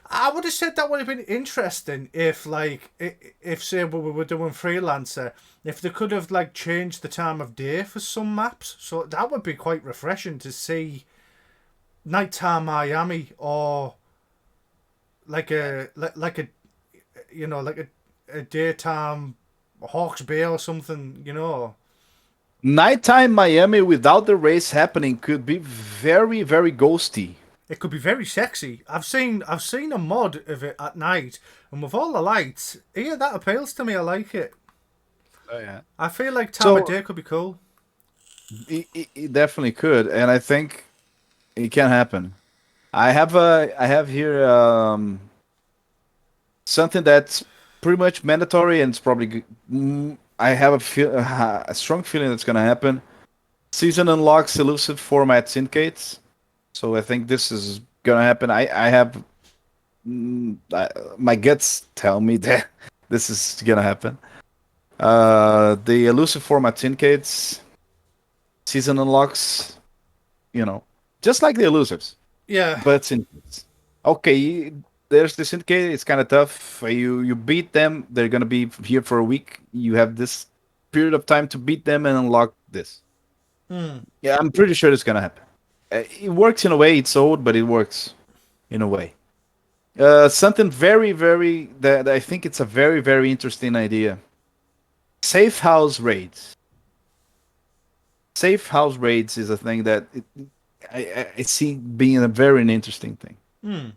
I would have said that would have been interesting if, like, if say we were doing Freelancer, if they could have like changed the time of day for some maps. So that would be quite refreshing to see nighttime Miami or like a like a daytime Hawke's Bay or something. Nighttime Miami without the race happening could be very, very ghosty. It could be very sexy. I've seen a mod of it at night, and with all the lights, yeah, that appeals to me. I like it. Oh yeah. I feel like time of So day could be cool. it definitely could, and I think it can happen. I have here something that's pretty much mandatory, and it's probably I have a strong feeling that's gonna happen. Season unlocks elusive format syndicates, so I think this is gonna happen. I have my guts tell me that this is gonna happen. The elusive format syndicates, season unlocks, you know, just like the elusives, Yeah, but syndicates. Okay, there's the syndicate. It's kind of tough. You beat them. They're gonna be here for a week. You have this period of time to beat them and unlock this. Yeah, I'm pretty sure it's gonna happen. It works in a way. It's old, but it works in a way. Something very, very that I think it's a very, very interesting idea. Safe house raids. Safe house raids is a thing that I see being a very interesting thing.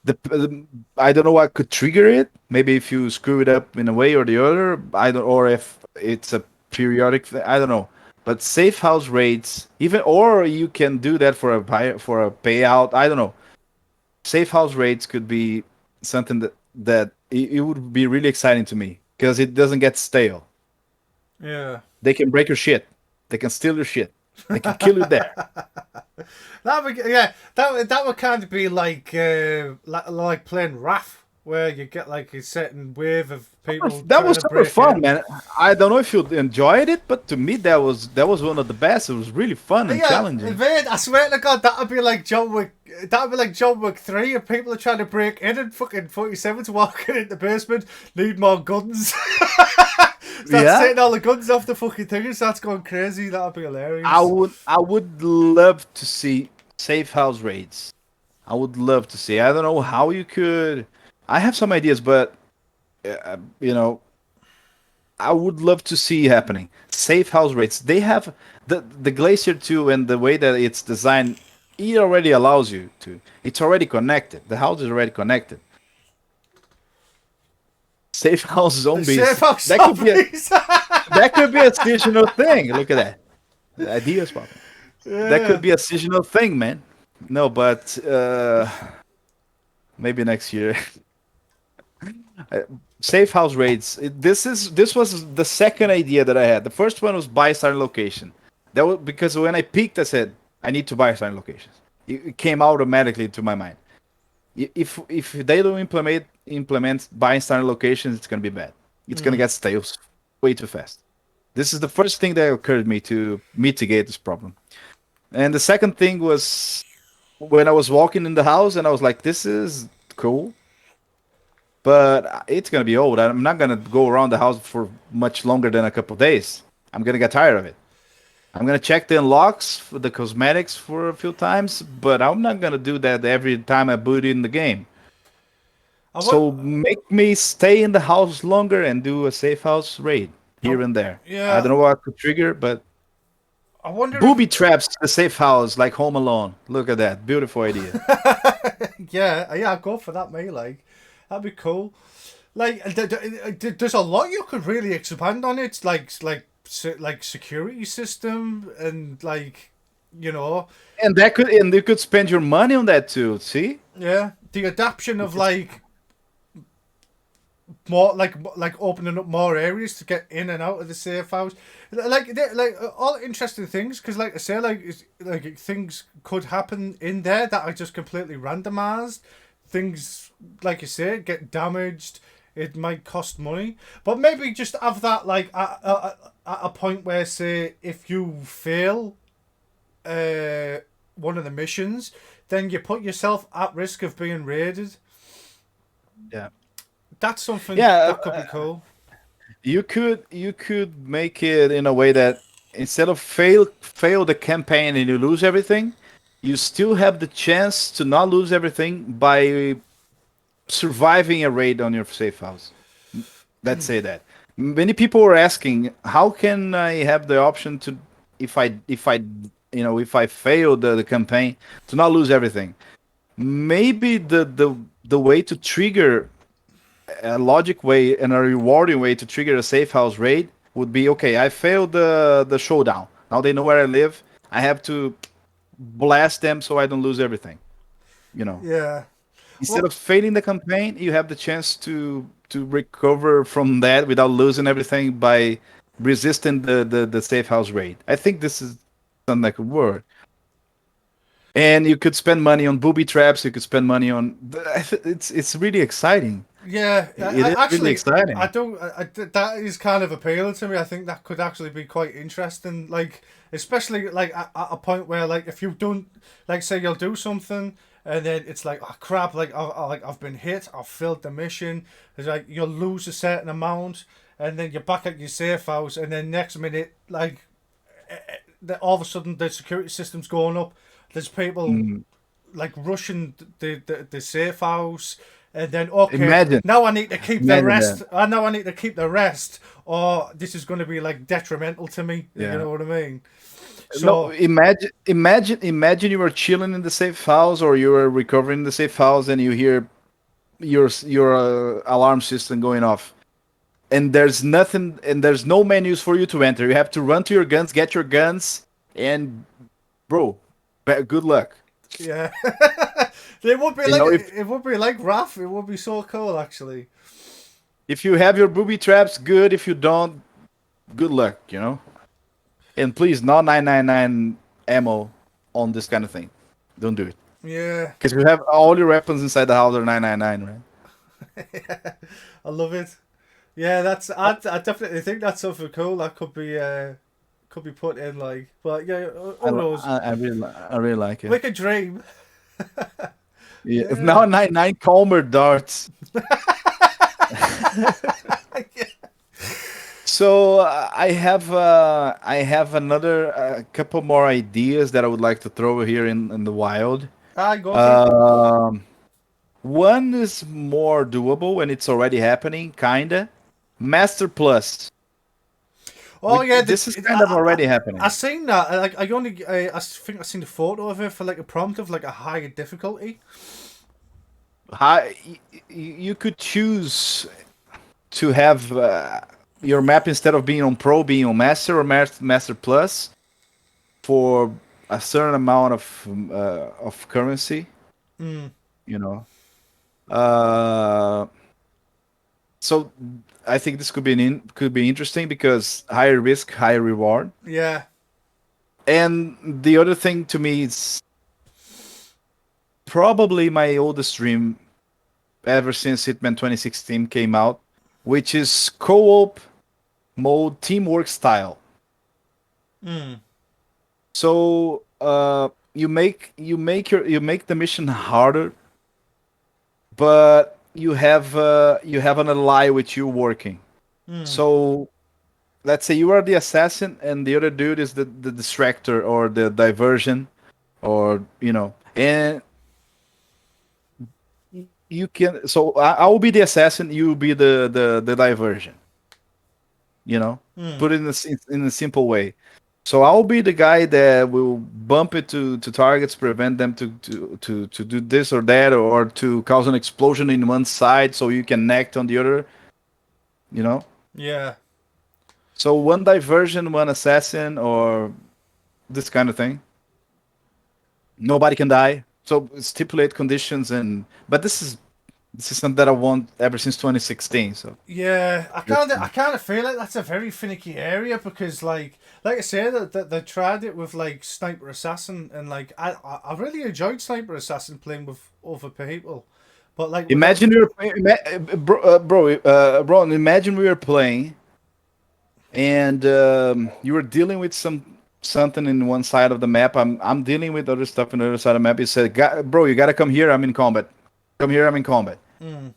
The I don't know what could trigger it. Maybe if you screw it up in a way or the other. I don't, or if it's a periodic thing. I don't know. But safe house raids, even or you can do that for a payout. I don't know. Safe house raids could be something that it would be really exciting to me because it doesn't get stale. yeah. They can break your shit. They can steal your shit. They can kill you there. That would kind of be like playing RAF, where you get like a certain wave of people That trying was to super break fun, in. man. I don't know if you enjoyed it, but to me that was one of the best. It was really fun and Yeah, challenging. man, I swear to God, that'd be like John Wick. That'd be like John Wick 3, and people are trying to break in, and fucking 47's walking in the basement, need more guns. Starts Yeah, setting all the guns off the fucking thing and starts going crazy. That'd be I hilarious. would I would love to see safe house raids. I would love to see. I don't know how you could. I have some ideas, but you know, I would love to see happening. Safe house raids. They have the Glacier 2 and the way that it's designed. It already allows you to. It's already connected. The house is already connected. Safe house Safe zombies. house That could be a zombies. that could be a seasonal thing. Look at that. The ideas popping. That could Yeah. be a seasonal thing, man. No, but maybe next year. Uh, Safe house raids. This was the second idea that I had. The first one was buy certain location. That was because when I peaked, I said I need to buy certain locations. It came automatically to my mind. If they don't implement buying certain locations, it's gonna be bad. It's gonna get stale way too fast. This is the first thing that occurred to me to mitigate this problem. And the second thing was when I was walking in the house and I was like, this is cool, but it's gonna be old. I'm not gonna go around the house for much longer than a couple of days. I'm gonna get tired of it. I'm gonna check the unlocks for the cosmetics for a few times, but I'm not gonna do that every time I boot in the game. I, wo- So make me stay in the house longer and do a safe house raid I, here and there. I yeah. don't know what could trigger, but I wonder if. booby traps the safe house like Home Alone. Look at that, beautiful idea. Yeah, I'd go for that, mate. Like, that'd be cool. Like, there's a lot you could really expand on it. Like security system and like, you know, And you could spend your money on that too. See? yeah, the adaption of like more like opening up more areas to get in and out of the safe house, all interesting things. Because like I say, like things could happen in there that are just completely randomized. Things like you say get damaged. It might cost money, but maybe just have that like at a point where, say, if you fail one of the missions, then you put yourself at risk of being raided. Yeah. That's something Yeah, that could be cool. you could make it in a way that instead of fail the campaign and you lose everything, you still have the chance to not lose everything by surviving a raid on your safe house. Let's say that. Many people were asking, how can I have the option to, if I if I fail the campaign, to not lose everything? Maybe the way to trigger a logic way and a rewarding way to trigger a safe house raid would be, okay, I failed the showdown. Now they know where I live. I have to blast them so I don't lose everything. You know, Yeah. instead Well, of failing the campaign, you have the chance to recover from that without losing everything by resisting the safe house raid. I think this is something that could work. And you could spend money on booby traps. You could spend money on. It's really exciting. yeah. It is really Actually, I exciting. don't. That is kind of appealing to me. I think that could actually be quite interesting. Like, especially like at a point where like if you don't like say you'll do something and then it's like oh crap like I've been hit. I've failed the mission. It's like you'll lose a certain amount and then you're back at your safe house and then next minute like all of a sudden the security system's going up. There's people Mm. like rushing the safe house, and then okay, Imagine, now I need to keep the imagine that. rest. I know I need to keep the rest, or this is going to be like detrimental to me. You Yeah. know what I mean? No, So imagine you were chilling in the safe house, or you were recovering in the safe house, and you hear your alarm system going off, and there's nothing, and there's no menus for you to enter. You have to run to your guns, get your guns, and bro, good luck. yeah, it would be You like know, if it would be like Raph. It would be so cool actually. if you have your booby traps, good. If you don't, good luck. And please, not 999 ammo on this kind of thing. Don't do it. Yeah, Because you have all your weapons inside the house are 999, right? I love it. Yeah, that's I definitely think that's something cool that could be put in like. But yeah, I, who knows? I really like it. Like a dream. Yeah, it's Yeah. now 99 Calmer darts. So I have another couple more ideas that I would like to throw here in the wild. I go for it. Um, One is more doable and it's already happening, kinda. Master Plus. Oh yeah, This is kind of already I happening. seen that. Like I only I think I seen a photo of it for like a prompt of like a higher difficulty. You could choose to have your map, instead of being on Pro, being on Master or Master Plus for a certain amount of currency. Mm, You know, uh, so I think this could be interesting because higher risk, higher reward. yeah. And the other thing to me is probably my oldest dream ever since Hitman 2016 came out, which is co-op mode, teamwork style. Mm, So you make the mission harder, but you have an ally with you working. mm, So let's say you are the assassin and the other dude is the distractor or the diversion, or and you can. So I will be the assassin, you will be the diversion. You know, mm. put it in a simple way. So I'll be the guy that will bump it to targets, prevent them to do this or that, or to cause an explosion in one side so you can act on the other, you know? Yeah. So one diversion, one assassin, or this kind of thing. Nobody can die. So stipulate conditions, but this is something that I want ever since 2016. So Yeah, I kind of feel like that's a very finicky area because like I say that they tried it with like Sniper Assassin and like I really enjoyed Sniper Assassin playing with other people, but like with imagine you're bro, imagine we were playing and you were dealing with something in one side of the map. I'm dealing with other stuff in the other side of the map. You said, "Bro, you gotta come here. I'm in combat. Come here. I'm in combat." mm,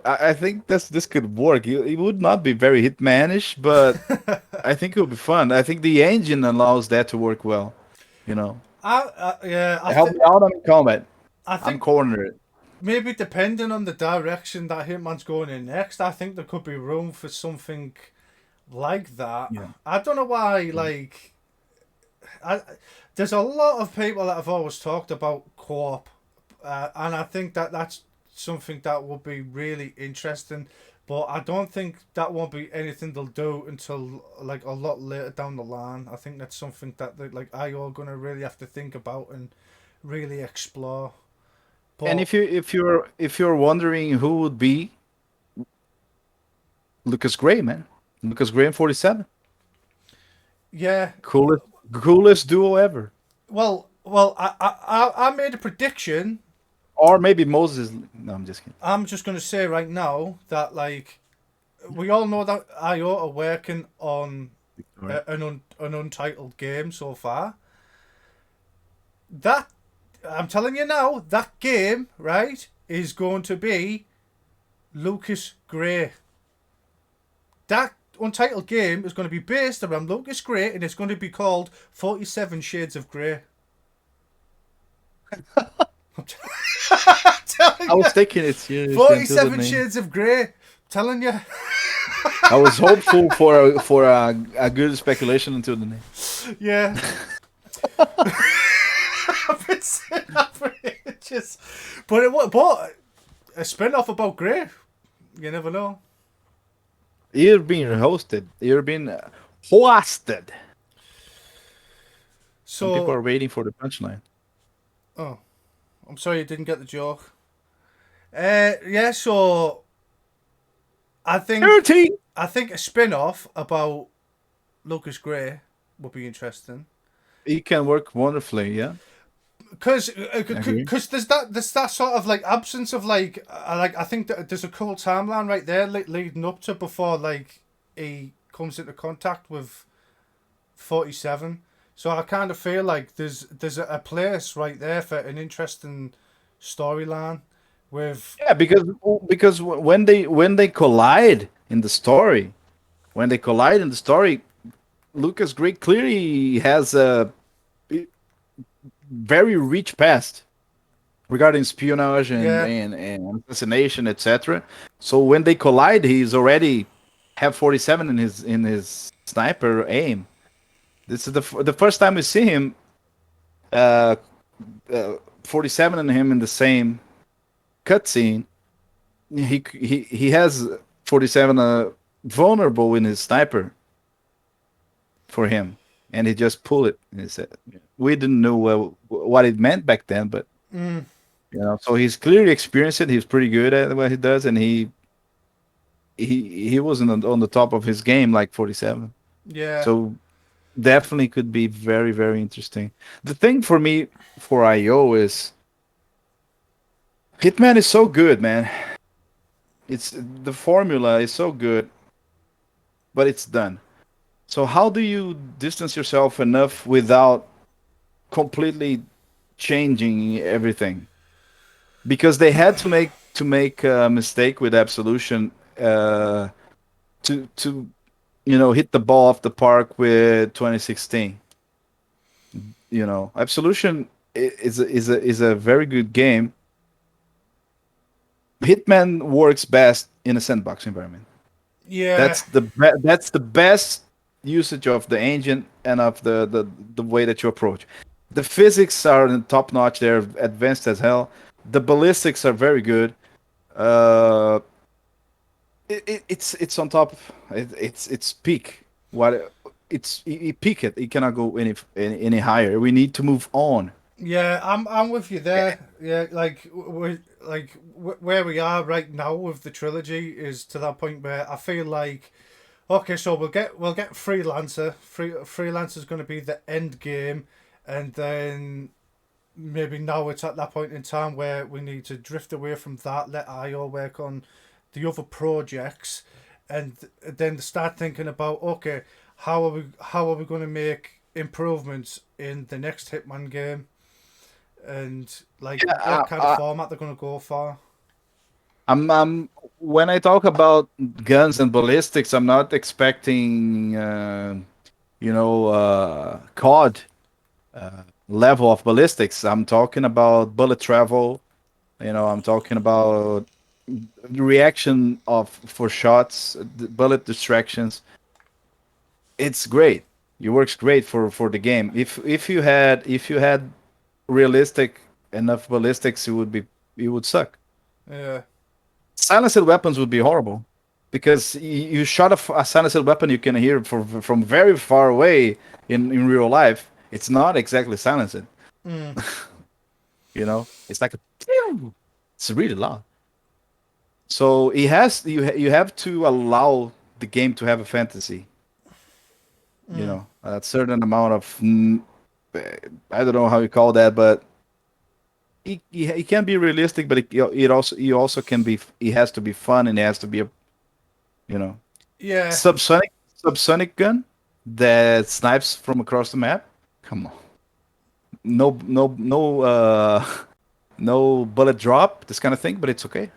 I think this could work. It would not be very Hitmanish, but I think it would be fun. I think the engine allows that to work well. You know. Yeah, Help me out. I'm in combat. I I'm think cornered. maybe depending on the direction that Hitman's going in next, I think there could be room for something like that. Yeah. I don't know why. Like, I, there's a lot of people that have always talked about co-op, and I think that that's something that would be really interesting. But I don't think that won't be anything they'll do until like a lot later down the line. I think that's something that they, like IO are gonna really have to think about and really explore. And But if you're wondering who would be Lucas Gray, man, Lucas Gray in 47, yeah, coolest duo ever, well, I made a prediction. or maybe Moses. No, I'm just kidding. I'm just gonna say right now that like we all know that IO are working on All right. an untitled game so far. That I'm telling you now, that game right is going to be Lucas Gray. That untitled game is going to be based around Lucas Gray, and it's going to be called 47 Shades of Grey. I'm telling I you, was taking it seriously until the 47 name. Shades of Grey. Telling you. I was hopeful for a good speculation until the name. Yeah. I've been saying that for ages. But a spin off about Grey. You never know. You're being hosted. You're being hosted. Some people So, are waiting for the punchline. oh, I'm sorry you didn't get the joke. Yeah, so I think 13. I think a spin off about Lucas Grey would be interesting. He can work wonderfully. Yeah, Because I agree. there's that sort of like absence of like I think that there's a cool timeline right there leading up to before like he comes into contact with 47. So I kind of feel like there's a place right there for an interesting storyline with Yeah, because when they collide in the story, when they collide in the story, Lucas Gray clearly has a very rich past regarding espionage yeah and assassination, etc. So when they collide, he's already have 47 in his sniper aim. This is the first time we see him, uh, 47 and him in the same cutscene. He has 47 vulnerable in his sniper for him, and he just pulled it. And he said, we didn't know what it meant back then, but mm, so he's clearly experienced it. He's pretty good at what he does, and he wasn't on the top of his game like 47. yeah So definitely could be very very interesting. The thing for me for IO is Hitman is so good, man. It's the formula is so good, but it's done. So how do you distance yourself enough without completely changing everything? Because they had to make a mistake with Absolution, to hit the ball off the park with 2016. Absolution is a very good game. Hitman works best in a sandbox environment. yeah That's the best usage of the engine and of the way that you approach. The physics are top notch. They're advanced as hell. The ballistics are very good. Uh, it's on top. It's peak. What it peak it. It cannot go any higher. We need to move on. yeah I'm with you there. Yeah, where we are right now with the trilogy is to that point where I feel like okay, so we'll get Freelancer. Freelancer's going to be the end game, and then maybe now it's at that point in time where we need to drift away from that, let IO work on the other projects, and then start thinking about okay, how are we going to make improvements in the next Hitman game, and like Yeah, what kind of format they're going to go for. I'm when I talk about guns and ballistics, I'm not expecting COD level of ballistics. I'm talking about bullet travel. I'm talking about reaction of for shots, bullet distractions. It's great. It works great for the game. If you had realistic enough ballistics, it would suck. Yeah. Silenced weapons would be horrible because you shot a silenced weapon, you can hear from very far away in real life. It's not exactly silenced. Mm. It's like a it's really loud. So it has you have to allow the game to have a fantasy. A certain amount of I don't know how you call that, but it can be realistic, but it also can be, it has to be fun, and it has to be a you know Yeah. subsonic gun that snipes from across the map. Come on, no no bullet drop, this kind of thing, but it's okay.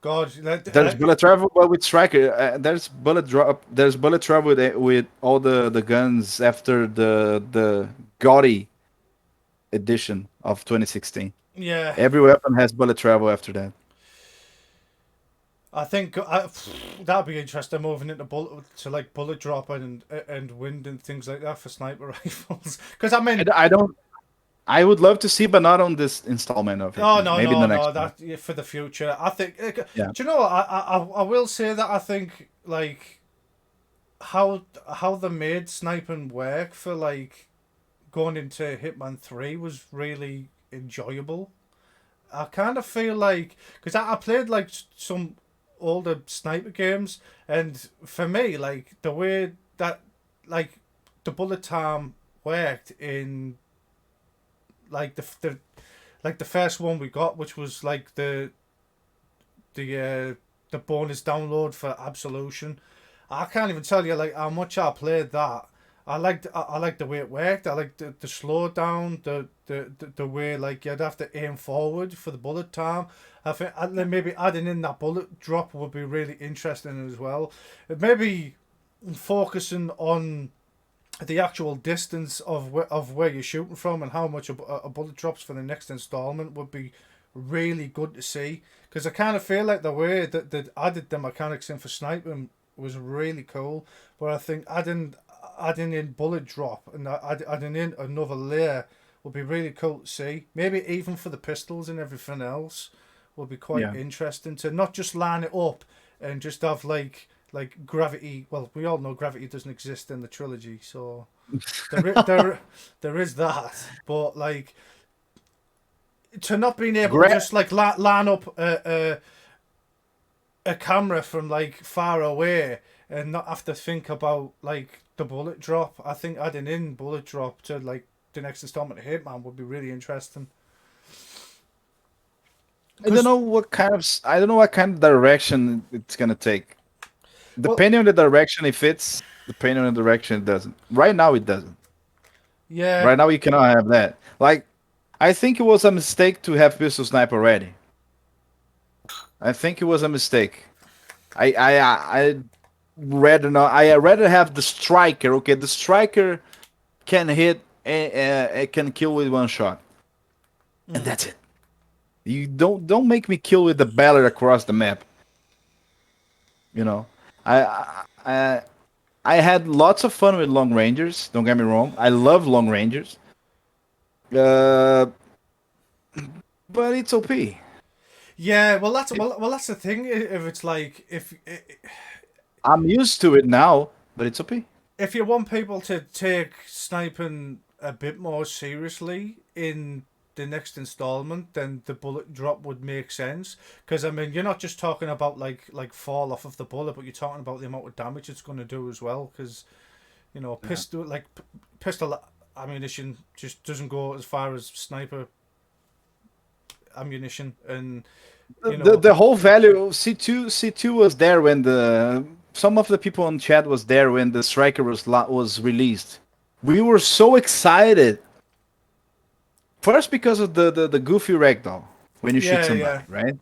God, There's bullet travel, but with striker, there's bullet drop. There's bullet travel with all the guns after the gaudy edition of 2016. yeah. Every weapon has bullet travel after that. I think that'd be interesting moving into bullet to like bullet drop and wind and things like that for sniper rifles. Because I mean, I don't. I would love to see, but not on this installment of oh Hitman. no Maybe in no the no next one. that yeah, for the future. I think. Do Yeah. you know? I will say that I think like how they made sniping work for like going into Hitman 3 was really enjoyable. I kind of feel like because I played like some older sniper games, and for me, like the way that like the bullet time worked in like the first one we got, which was like the bonus download for Absolution. I can't even tell you like how much I played that. I liked the way it worked. I liked the slow down, the way like you'd have to aim forward for the bullet time. I think then maybe adding in that bullet drop would be really interesting as well. Maybe focusing on the actual distance of where you're shooting from and how much a bullet drops for the next installment would be really good to see, because I kind of feel like the way that they added the mechanics in for sniping was really cool, but I think adding in bullet drop and adding in another layer would be really cool to see. Maybe even for the pistols and everything else would be quite Yeah. interesting to not just line it up and just have like gravity. Well, we all know gravity doesn't exist in the trilogy, so there is that. But like to not being able to Gra- just like line up a camera from like far away and not have to think about like the bullet drop. I think adding in bullet drop to like the next installment of Hitman would be really interesting. I don't Because know I don't know what kind of direction it's gonna take. well, Depending on the direction it fits, depending on the direction it doesn't. Right now it doesn't. yeah, Right now you cannot have that. Like, I think it was a mistake to have pistol sniper ready. I think it was a mistake. I rather not. I rather have the striker. Okay, the striker can hit and can kill with one shot, and that's it. You don't make me kill with the ballad across the map. You know, I I I I had lots of fun with long rangers. Don't get me wrong. I love long rangers. Uh, but it's OP. yeah. It, Well that's the thing. If it's like I'm used to it now, but it's OP. if you want people to take sniping a bit more seriously in the next installment, then the bullet drop would make sense. Because I mean, you're not just talking about like fall off of the bullet, but you're talking about the amount of damage it's going to do as well. Because Yeah. pistol ammunition just doesn't go as far as sniper ammunition, and The, you the know, the whole value C2 was there when the some of the people on chat was there when the striker was released. We were so excited. First because of the goofy ragdoll when you shoot yeah, yeah, somebody, right?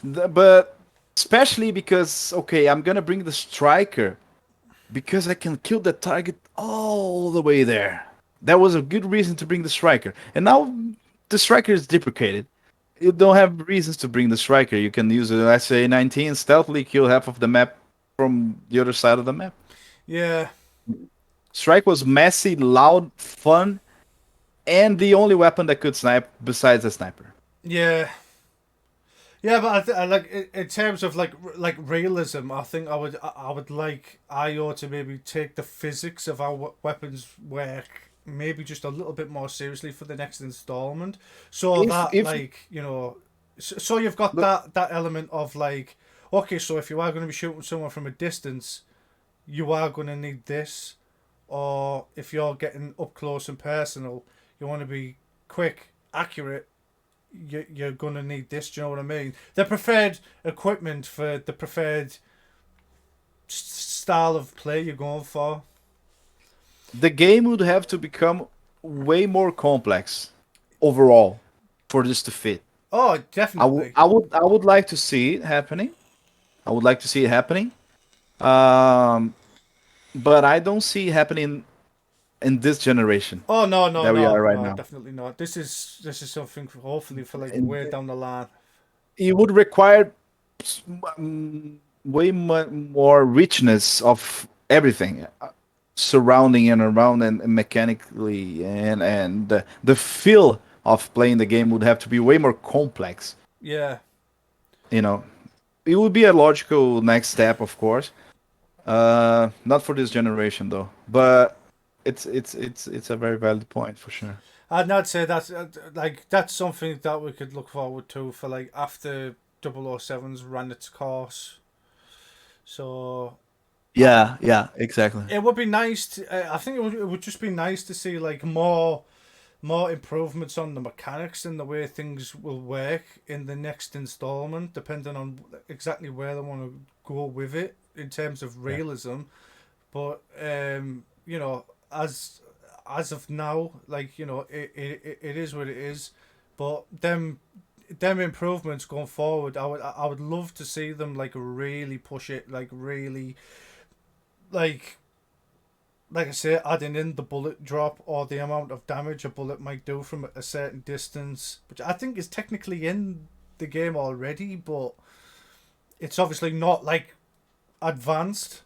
But especially because, okay, I'm gonna bring the striker because I can kill the target all the way there. That was a good reason to bring the striker. And now the striker is deprecated. You don't have reasons to bring the striker. You can use an SA-19 stealthily kill half of the map from the other side of the map. Yeah, Strike was messy, loud, fun, and the only weapon that could snipe besides a sniper. yeah. Yeah, but I like in terms of like realism. I think I would like IO to maybe take the physics of how weapons work maybe just a little bit more seriously for the next installment, so that If like so you've got look, that element of like, okay, so if you are going to be shooting someone from a distance, you are going to need this, or if you're getting up close and personal, you want to be quick, accurate, you're gonna need this. Do you know what I mean? The preferred equipment for the preferred style of play you're going for. the game would have to become way more complex overall for this to fit. Oh, definitely. I would like to see it happening. I would like to see it happening. Um, but I don't see it happening in this generation Oh no, no, that we are no, right no, now. definitely not. This is something for, hopefully for like And way down the line. it would require way more richness of everything surrounding and around and mechanically and the feel of playing the game would have to be way more complex. Yeah, You know, it would be a logical next step, of course. Not for this generation though, but it's a very valid point for sure. I'd say that's like that's something that we could look forward to for like after 007's ran its course. So Yeah, yeah, exactly. it would be nice. I think it would just be nice to see like more improvements on the mechanics and the way things will work in the next installment, depending on exactly where they want to go with it in terms of Yeah. realism. But as of now, like it is what it is. But them improvements going forward, I would love to see them like really push it, like really like like I say, adding in the bullet drop or the amount of damage a bullet might do from a certain distance, which I think is technically in the game already, but it's obviously not like advanced.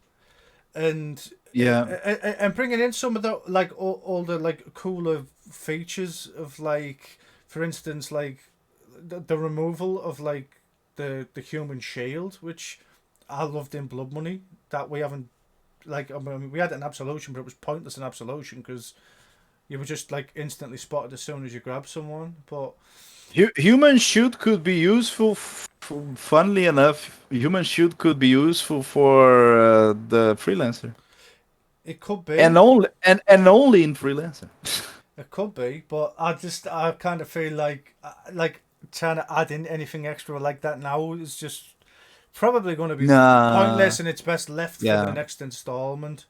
And Yeah. and bringing in some of the like all the like cooler features of like, for instance, like the removal of like the human shield, which I loved in Blood Money, that we haven't like. I mean, we had an absolution, but it was pointless in absolution because you were just like instantly spotted as soon as you grab someone. But Human shield could be useful. Funnily enough, human shield could be useful for the freelancer, it could be, and only in freelancer. it could be. But I kind of feel like trying to add in anything extra like that now is just probably going to be Nah. pointless, and it's best left for the Yeah. next installment.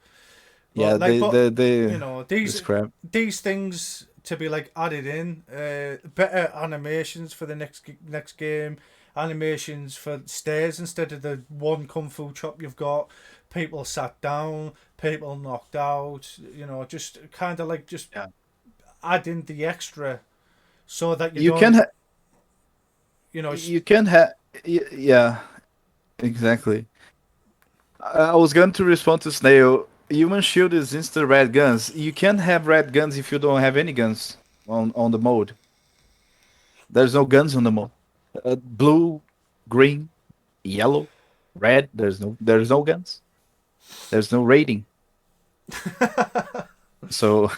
Yeah. But like, but They the these scrap. things to be like added in, better animations for the next game, animations for stairs instead of the one kung fu chop you've got, people sat down, people knocked out, just kind of like just Yeah. add in the extra so that you You can don't, ha- you know, you can have yeah, exactly. I was going to respond to Snail. Human shield is instant red guns. You can't have red guns if you don't have any guns on the mode. There's no guns on the mode. Blue, green, yellow, red. There's no guns. There's no rating. So,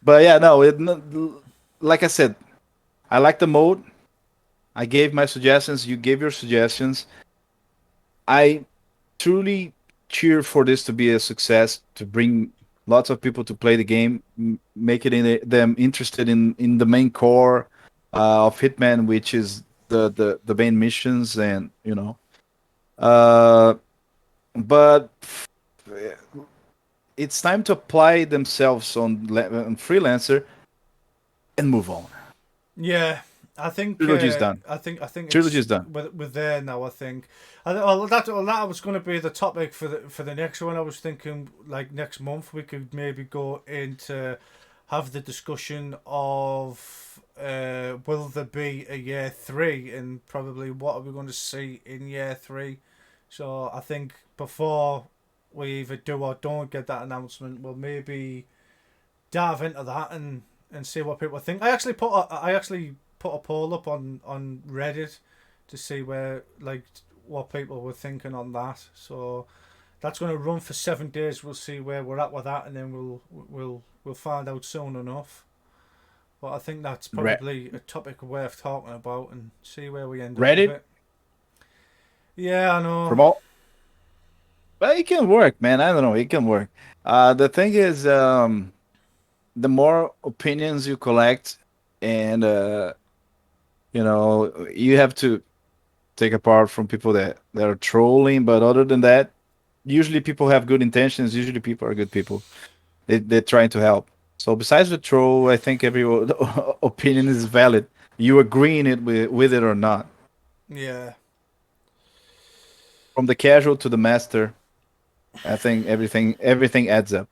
but yeah, no. Like I said, I like the mode. I gave my suggestions. You gave your suggestions. I truly cheer for this to be a success, to bring lots of people to play the game, make it them interested in the main core of Hitman, which is the main missions, and Uh, but it's time to apply themselves on Freelancer and move on. yeah. I think Trilogy's done. I think it's Trilogy's done. we're there now. I think. That was going to be the topic for the next one. I was thinking like next month we could maybe go into have the discussion of will there be a year three, and probably what are we going to see in year three. So I think before we either do or don't get that announcement, we'll maybe dive into that and see what people think. I actually put a poll up on Reddit to see where like what people were thinking on that. So that's going to run for 7 days. We'll see where we're at with that, and then we'll find out soon enough. But I think that's Re- probably a topic worth talking about and see where we end up with Reddit it. Yeah, I know. from all. But it can work, man. I don't know. It can work. The thing is, the more opinions you collect, and you have to take apart from people that are trolling. But other than that, usually people have good intentions. Usually people are good people. They're trying to help. So besides the troll, I think every opinion is valid. You agreeing it with it or not. Yeah. From the casual to the master, I think everything adds up.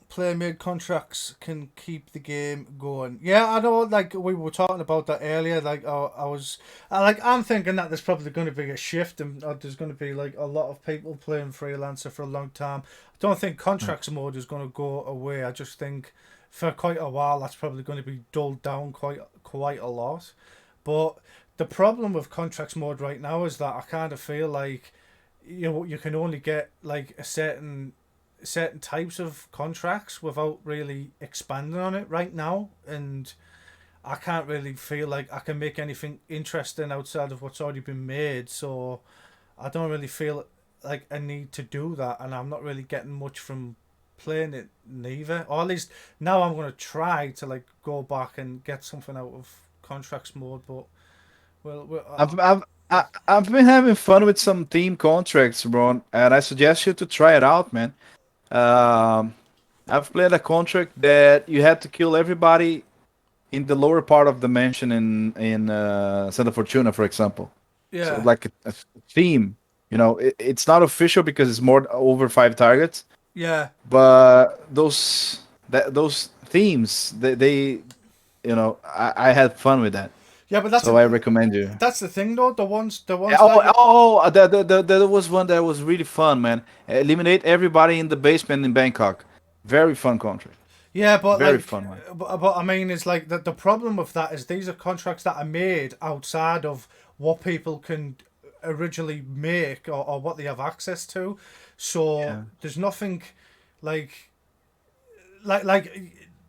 Player made contracts can keep the game going. Yeah, I know. Like we were talking about that earlier. Like I'm thinking that there's probably going to be a shift, and there's going to be like a lot of people playing freelancer for a long time. I don't think contracts mode is going to go away. I just think for quite a while that's probably going to be dulled down quite a lot. But the problem with contracts mode right now is that I kind of feel like you can only get like a certain types of contracts without really expanding on it right now, and I can't really feel like I can make anything interesting outside of what's already been made. So I don't really feel like a need to do that, and I'm not really getting much from playing it neither. Or at least now I'm gonna try to like go back and get something out of contracts mode, but I've I've I've been having fun with some team contracts, bro, and I suggest you to try it out, man. Um, I've played a contract that you had to kill everybody in the lower part of the mansion in Santa Fortuna, for example. So yeah, like a theme, it's not official because it's more over 5 targets, yeah. but those themes, I had fun with that. Yeah, but So I recommend you. that's the thing though. The ones Oh, that you there was one that was really fun, man. Eliminate everybody in the basement in Bangkok. Very fun contract. Yeah, but Very like, fun one. but I mean, it's like the problem with that is these are contracts that are made outside of what people can originally make or what they have access to. So Yeah. there's nothing like like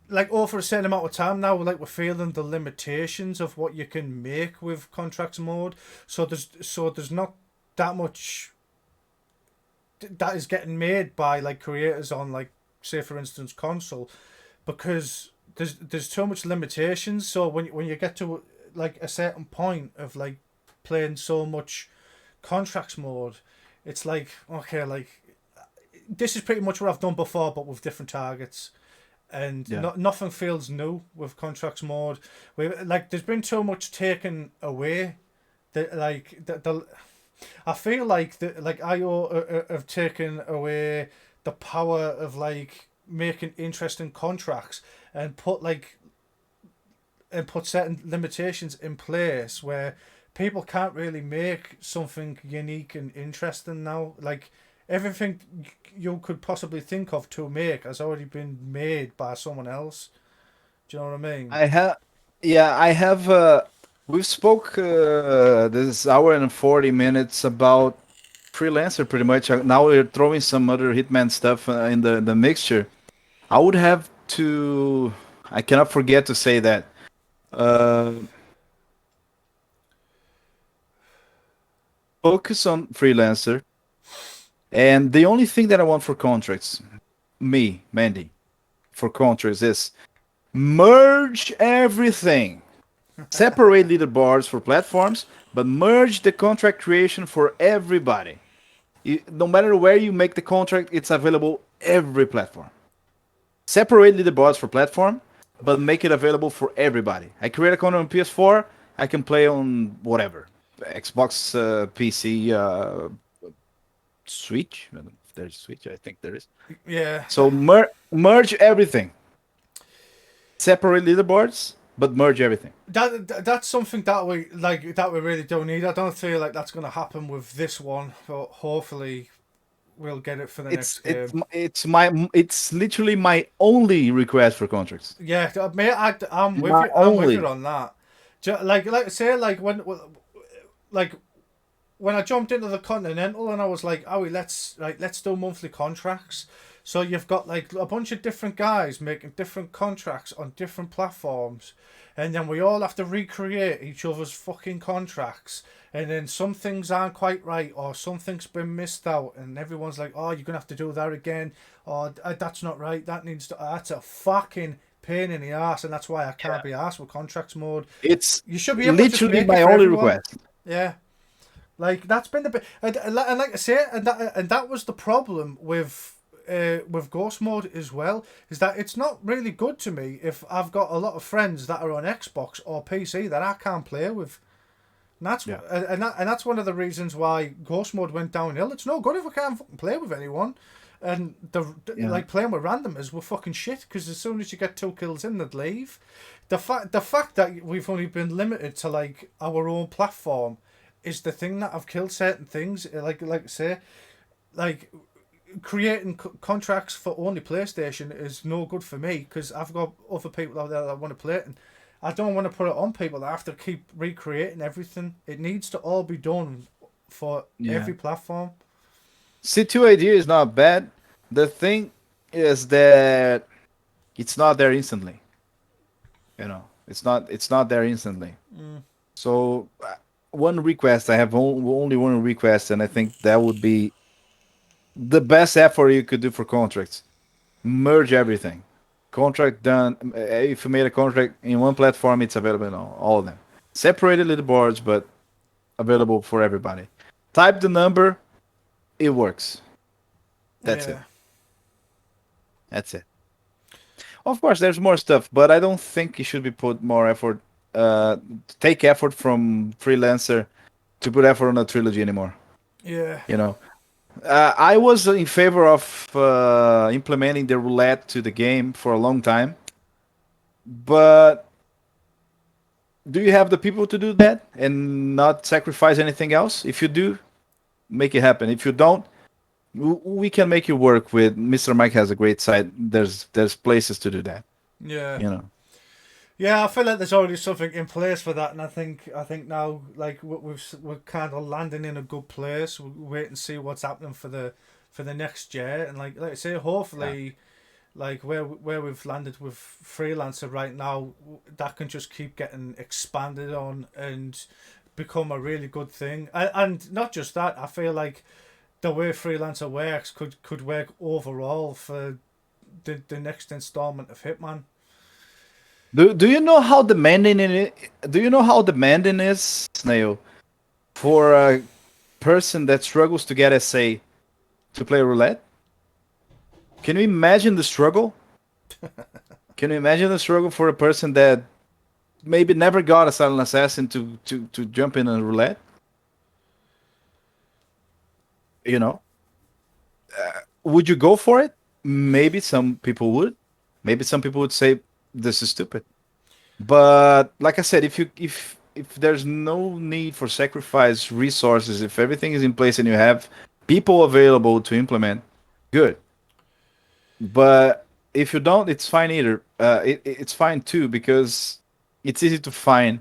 like over a certain amount of time now. Like we're feeling the limitations of what you can make with contracts mode. So there's not that much that is getting made by like creators on like say for instance console because there's too much limitations. So when you get to like a certain point of like playing so much contracts mode, it's like okay, like this is pretty much what I've done before, but with different targets, and Yeah. nothing feels new with contracts mode. Like there's been too much taken away. That like the I feel like IO have taken away the power of like making interesting contracts and put certain limitations in place where people can't really make something unique and interesting now. Like everything you could possibly think of to make has already been made by someone else. Do you know what I mean? I have, yeah, I have. We've spoke this hour and 40 minutes about freelancer pretty much. Now we're throwing some other Hitman stuff in the mixture. I would have to. I cannot forget to say that. Uh, Focus on freelancer, and the only thing that I want for contracts, me, Mandy, for contracts is merge everything. Separate leaderboards for platforms, but merge the contract creation for everybody. No matter where you make the contract, it's available every platform. Separate leaderboards for platform, but make it available for everybody. I create a account on PS4. I can play on whatever, Xbox, PC, Switch. I don't know if there's Switch. I think there is. Yeah, So merge everything. Separate leaderboards, but merge everything. that's something that we really don't need. I don't feel like that's going to happen with this one, but hopefully we'll get it for the It's next it's game. it's literally my only request for contracts. Yeah, mate, I'm with My you. I'm with you only. on that. Like say like when I jumped into the Continental and I was like, oh, let's do monthly contracts. So you've got like a bunch of different guys making different contracts on different platforms, and then we all have to recreate each other's fucking contracts. And then some things aren't quite right, or something's been missed out, and everyone's like, "Oh, you're gonna have to do that again," or "That's not right. That needs to." That's a fucking pain in the ass, and that's why I can't be asked with contracts mode. It's You should be able to just literally make it my for only everyone. request. Yeah, like that's been the bit, and like I say, and that was the problem with Ghost Mode as well, is that it's not really good to me if I've got a lot of friends that are on Xbox or PC that I can't play with. And that's Yeah. and that's one of the reasons why Ghost Mode went downhill. It's no good if I can't fucking play with anyone, and Yeah. like playing with randomers were fucking shit because as soon as you get 2 kills in, they'd leave. The fact that we've only been limited to like our own platform is the thing that I've killed certain things. Like say like creating contracts for only PlayStation is no good for me because I've got other people out there that want to play it, and I don't want to put it on people that have to keep recreating everything. It needs to all be done for Yeah. every platform. C2 idea is not bad. The thing is that it's not there instantly. It's not there instantly. So one request, I have only one request, and I think that would be the best effort you could do for contracts. Merge everything. Contract done. If you made a contract in one platform, it's available in all of them. Separated leaderboards, but available for everybody. Type the number, it works. That's it. Yeah, That's it. Of course, there's more stuff, but I don't think it should be put more effort. Take effort from freelancer to put effort on a trilogy anymore. yeah, You know, I was in favor of implementing the roulette to the game for a long time, but do you have the people to do that and not sacrifice anything else? If you do, make it happen. If you don't, we can make it work. With Mr. Mike has a great site. There's places to do that. yeah. You know. Yeah, I feel like there's already something in place for that, and I think now like we're kind of landing in a good place. We'll wait and see what's happening for the next year, and like I say, Yeah. hopefully, like where we've landed with Freelancer right now, that can just keep getting expanded on and become a really good thing. And not just that, I feel like the way Freelancer works could work overall for the next installment of Hitman. Do you know how demanding Do you know how demanding is, Snail, for a person that struggles to get SA to play roulette? Can you imagine the struggle? Can you imagine the struggle for a person that maybe never got a silent assassin to jump in a roulette? You know, would you go for it? Maybe some people would. Maybe some people would say this is stupid. But like I said, if there's no need for sacrifice resources, if everything is in place and you have people available to implement, good. But if you don't, it's fine either. It's fine too because it's easy to find,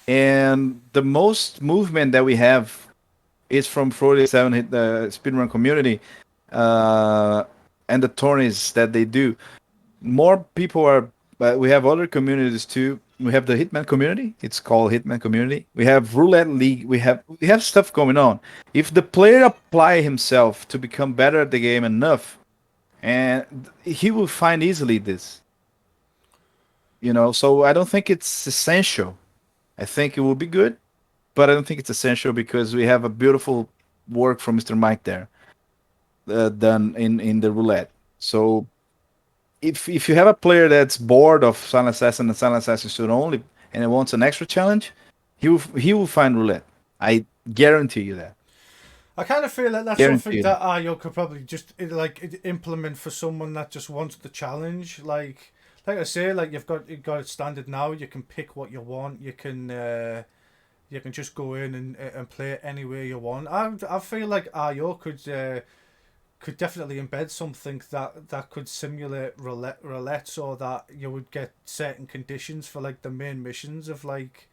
and the most movement that we have is from 47 hit the speedrun community, uh, and the tourneys that they do. More people are, but we have other communities too. We have the Hitman community. It's called Hitman community. We have Roulette League. We have stuff going on. If the player apply himself to become better at the game enough, and he will find easily this. So I don't think it's essential. I think it will be good, but I don't think it's essential because we have a beautiful work from Mr. Mike there, done in the roulette. So if you have a player that's bored of Silent Assassin and Silent Assassin Suit only and wants an extra challenge, he will find roulette. I guarantee you that. I kind of feel like that's Guarantee something you that. that IO could probably just implement for someone that just wants the challenge. Like I say, like you've got it standard now. You can pick what you want. You can just go in and play it any way you want. I feel like IO could definitely embed something that could simulate roulette, so that you would get certain conditions for like the main missions of like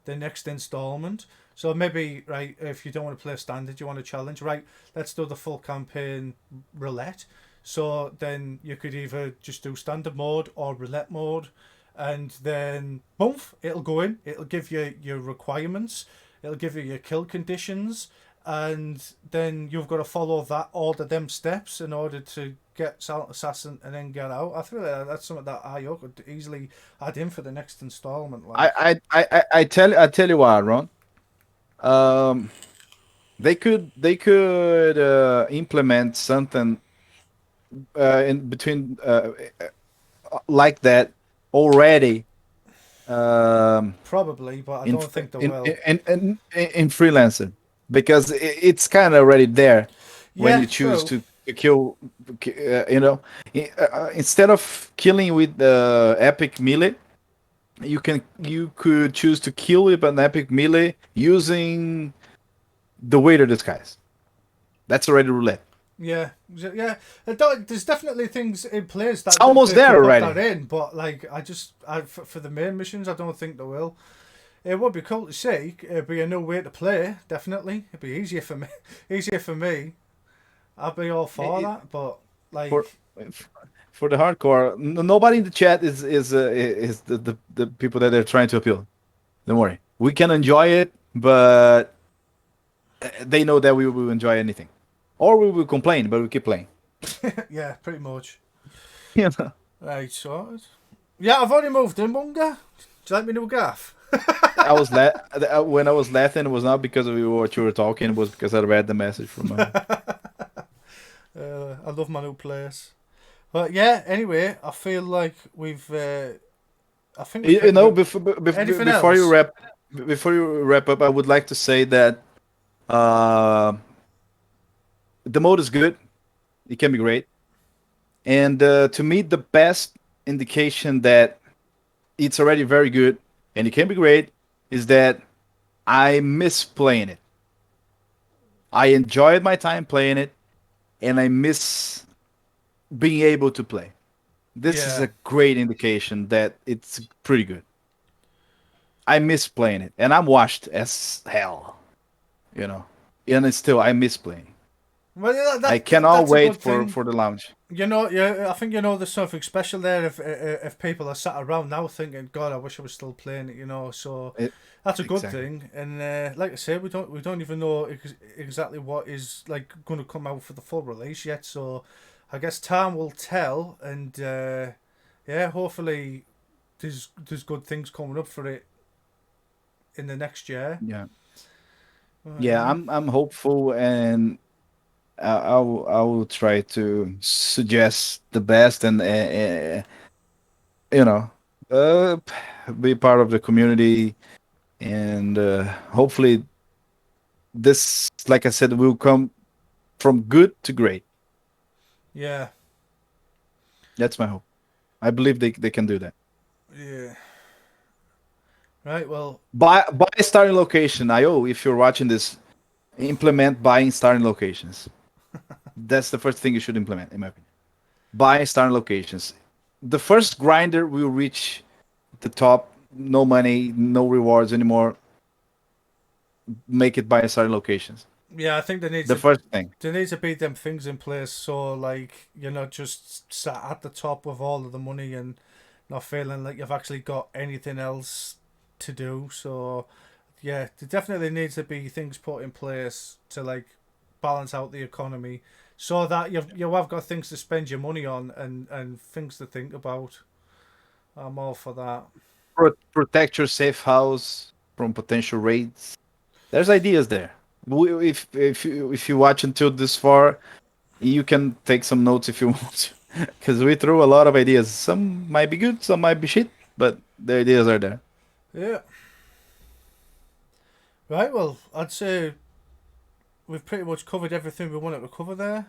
the next installment. So maybe, right, if you don't want to play standard, you want a challenge, right? Let's do the full campaign roulette. So then you could either just do standard mode or roulette mode, and then boom, it'll go in. It'll give you your requirements. It'll give you your kill conditions, and then you've got to follow that order, them steps, in order to get Silent Assassin and then get out. I feel like that's something that IO could easily add in for the next installment. Like, I tell you what, Ron. Um, they could implement something in between like that already. probably, but I In don't think they in will. in in, in freelancer, because it's kind of already there when Yeah, you choose true. to kill. Instead of killing with the epic melee, you could choose to kill with an epic melee using the waiter disguise. That's already roulette. Yeah. There's definitely things in place It's that almost they there could put that already. in, but like for the main missions, I don't think they will. It would be cool to see. It'd be a new way to play. Definitely, it'd be easier for me. Easier for me. I'd be all for It, that, but for like, for the hardcore, nobody in the chat is the people that they're trying to appeal. Don't worry, we can enjoy it, but they know that we will enjoy anything, or we will complain, but we keep playing. yeah, pretty much. You know, Right, sorted. Yeah, I've already moved in, Munga. Do you like me new gaff? when I was laughing, it was not because of what you were talking. It was because I read the message from. I love my new place. But yeah, anyway, I feel like I think we've You hit. know, Anything before you else? wrap up, I would like to say that uh, the mode is good. It can be great, and to me, the best indication that it's already very good and it can be great is that I miss playing it. I enjoyed my time playing it, and I miss being able to play. This is Yeah, a great indication that it's pretty good. I miss playing it, and I'm washed as hell, you know. And it's still, I miss playing. well, yeah, I that cannot that's a wait good for thing. for the launch. Yeah, I think there's something special there if people are sat around now thinking, God, I wish I was still playing it. So It, that's a good exactly. thing. And like I said, we don't even know exactly what is like going to come out for the full release yet. So I guess time will tell. And yeah, hopefully there's good things coming up for it in the next year. Yeah, yeah. Yeah, I'm hopeful, and I will try to suggest the best, and you know, uh, be part of the community, and hopefully this, like I said, will come from good to great. yeah, That's my hope. I believe they can do that. yeah. Right. Well, Buy starting location. IO, if you're watching this, implement buying starting locations. That's the first thing you should implement, in my opinion. Buy starting locations. The first grinder will reach the top. No money, no rewards anymore. Make it buy starting locations. yeah. I think there needs The to first thing. there needs to be them things in place so like you're not just sat at the top with all of the money and not feeling like you've actually got anything else to do. So yeah, there definitely needs to be things put in place to like balance out the economy so that you have got things to spend your money on and things to think about. I'm all for that. Protect your safe house from potential raids. There's ideas there. If you watch until this far, you can take some notes if you want. Because we threw a lot of ideas. Some might be good, some might be shit, but the ideas are there. Yeah. Right, well, I'd say we've pretty much covered everything we wanted to cover there.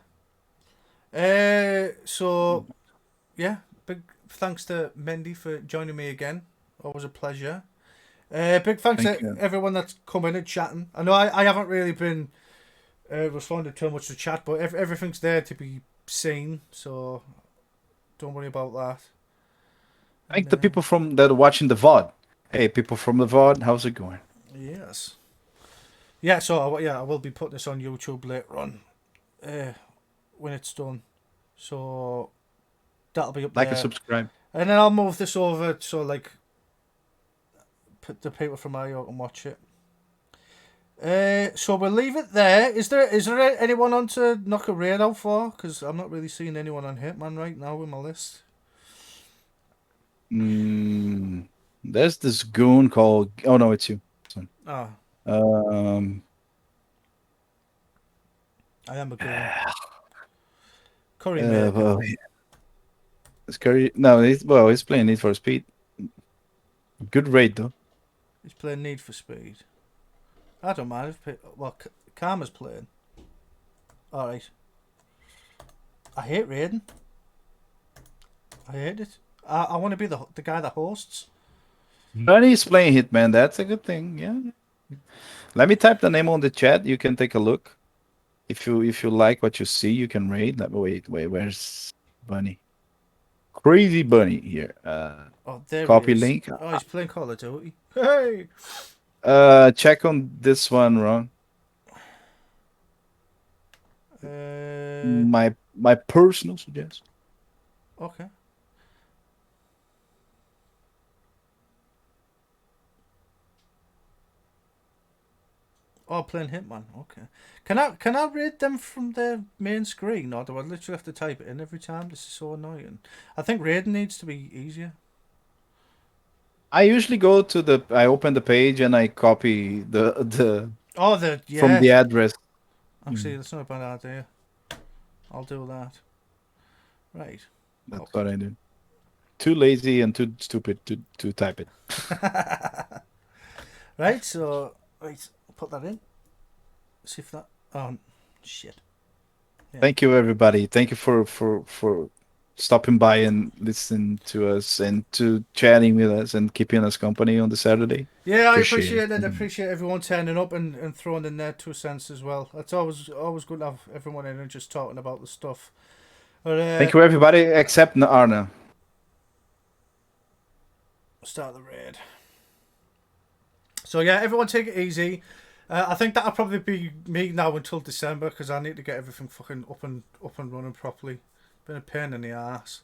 So, yeah, big thanks to Mendy for joining me again. Always a pleasure. Big thanks Thank to you. everyone that's come in and chatting. I know I haven't really been responding too much to chat, but everything's there to be seen, so don't worry about that. Thank And the people from that are watching the VOD. Hey, people from the VOD, how's it going? yes. Yeah, so I will be putting this on YouTube later on when it's done. So that'll be up Like and there. subscribe. And then I'll move this over so like the people from IO can watch it. So we'll leave it there. Is there anyone on to knock a raid out for? Because I'm not really seeing anyone on Hitman right now with my list. There's this goon called. Oh no, it's you. Sorry. Ah, Um, I am a goon. Curry mate a well, goon. it's Curry. No, he's playing Need for Speed. Good rate though. He's playing Need for Speed. I don't mind if Karma's playing. All right. I hate raiding. I hate it. I want to be the guy that hosts. Bunny's playing Hitman. That's a good thing. Yeah. Let me type the name on the chat. You can take a look. If you like what you see, you can rate. Wait. Where's Bunny? Crazy Bunny here. Oh, there he Copy is. link. Oh, he's playing Call of Duty. Hey. Check on this one, Ron. My personal suggestion. Okay. Oh, playing Hitman. Okay. Can I read them from the main screen, or do I literally have to type it in every time? This is so annoying. I think raiding needs to be easier. I usually go to I open the page and I copy the Oh, from yeah. the address. Actually, that's not a bad idea. I'll do that. Right. That's Okay. what I do. Too lazy and too stupid to type it. Right. So right, I'll put that in. See if that. Oh, shit. Yeah. Thank you, everybody. Thank you for stopping by and listening to us and to chatting with us and keeping us company on the Saturday. Yeah, I Appreciate appreciate it. I it. appreciate everyone turning up and throwing in their 2 cents as well. It's always good to have everyone in and just talking about the stuff. But, Thank you, everybody, except Arna. start the raid. So yeah, everyone take it easy. I think that'll probably be me now until December because I need to get everything fucking up and running properly. Been a pain in the ass.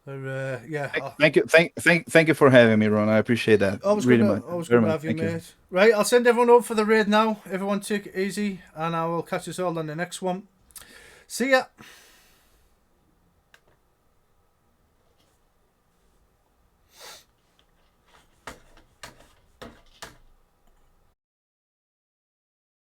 But, yeah. Thank you for having me, Ron. I appreciate that Always good really to much. always Very good to much. have you, Thank you. mate. Right, I'll send everyone up for the raid now. Everyone take it easy, and I will catch us all on the next one. See ya.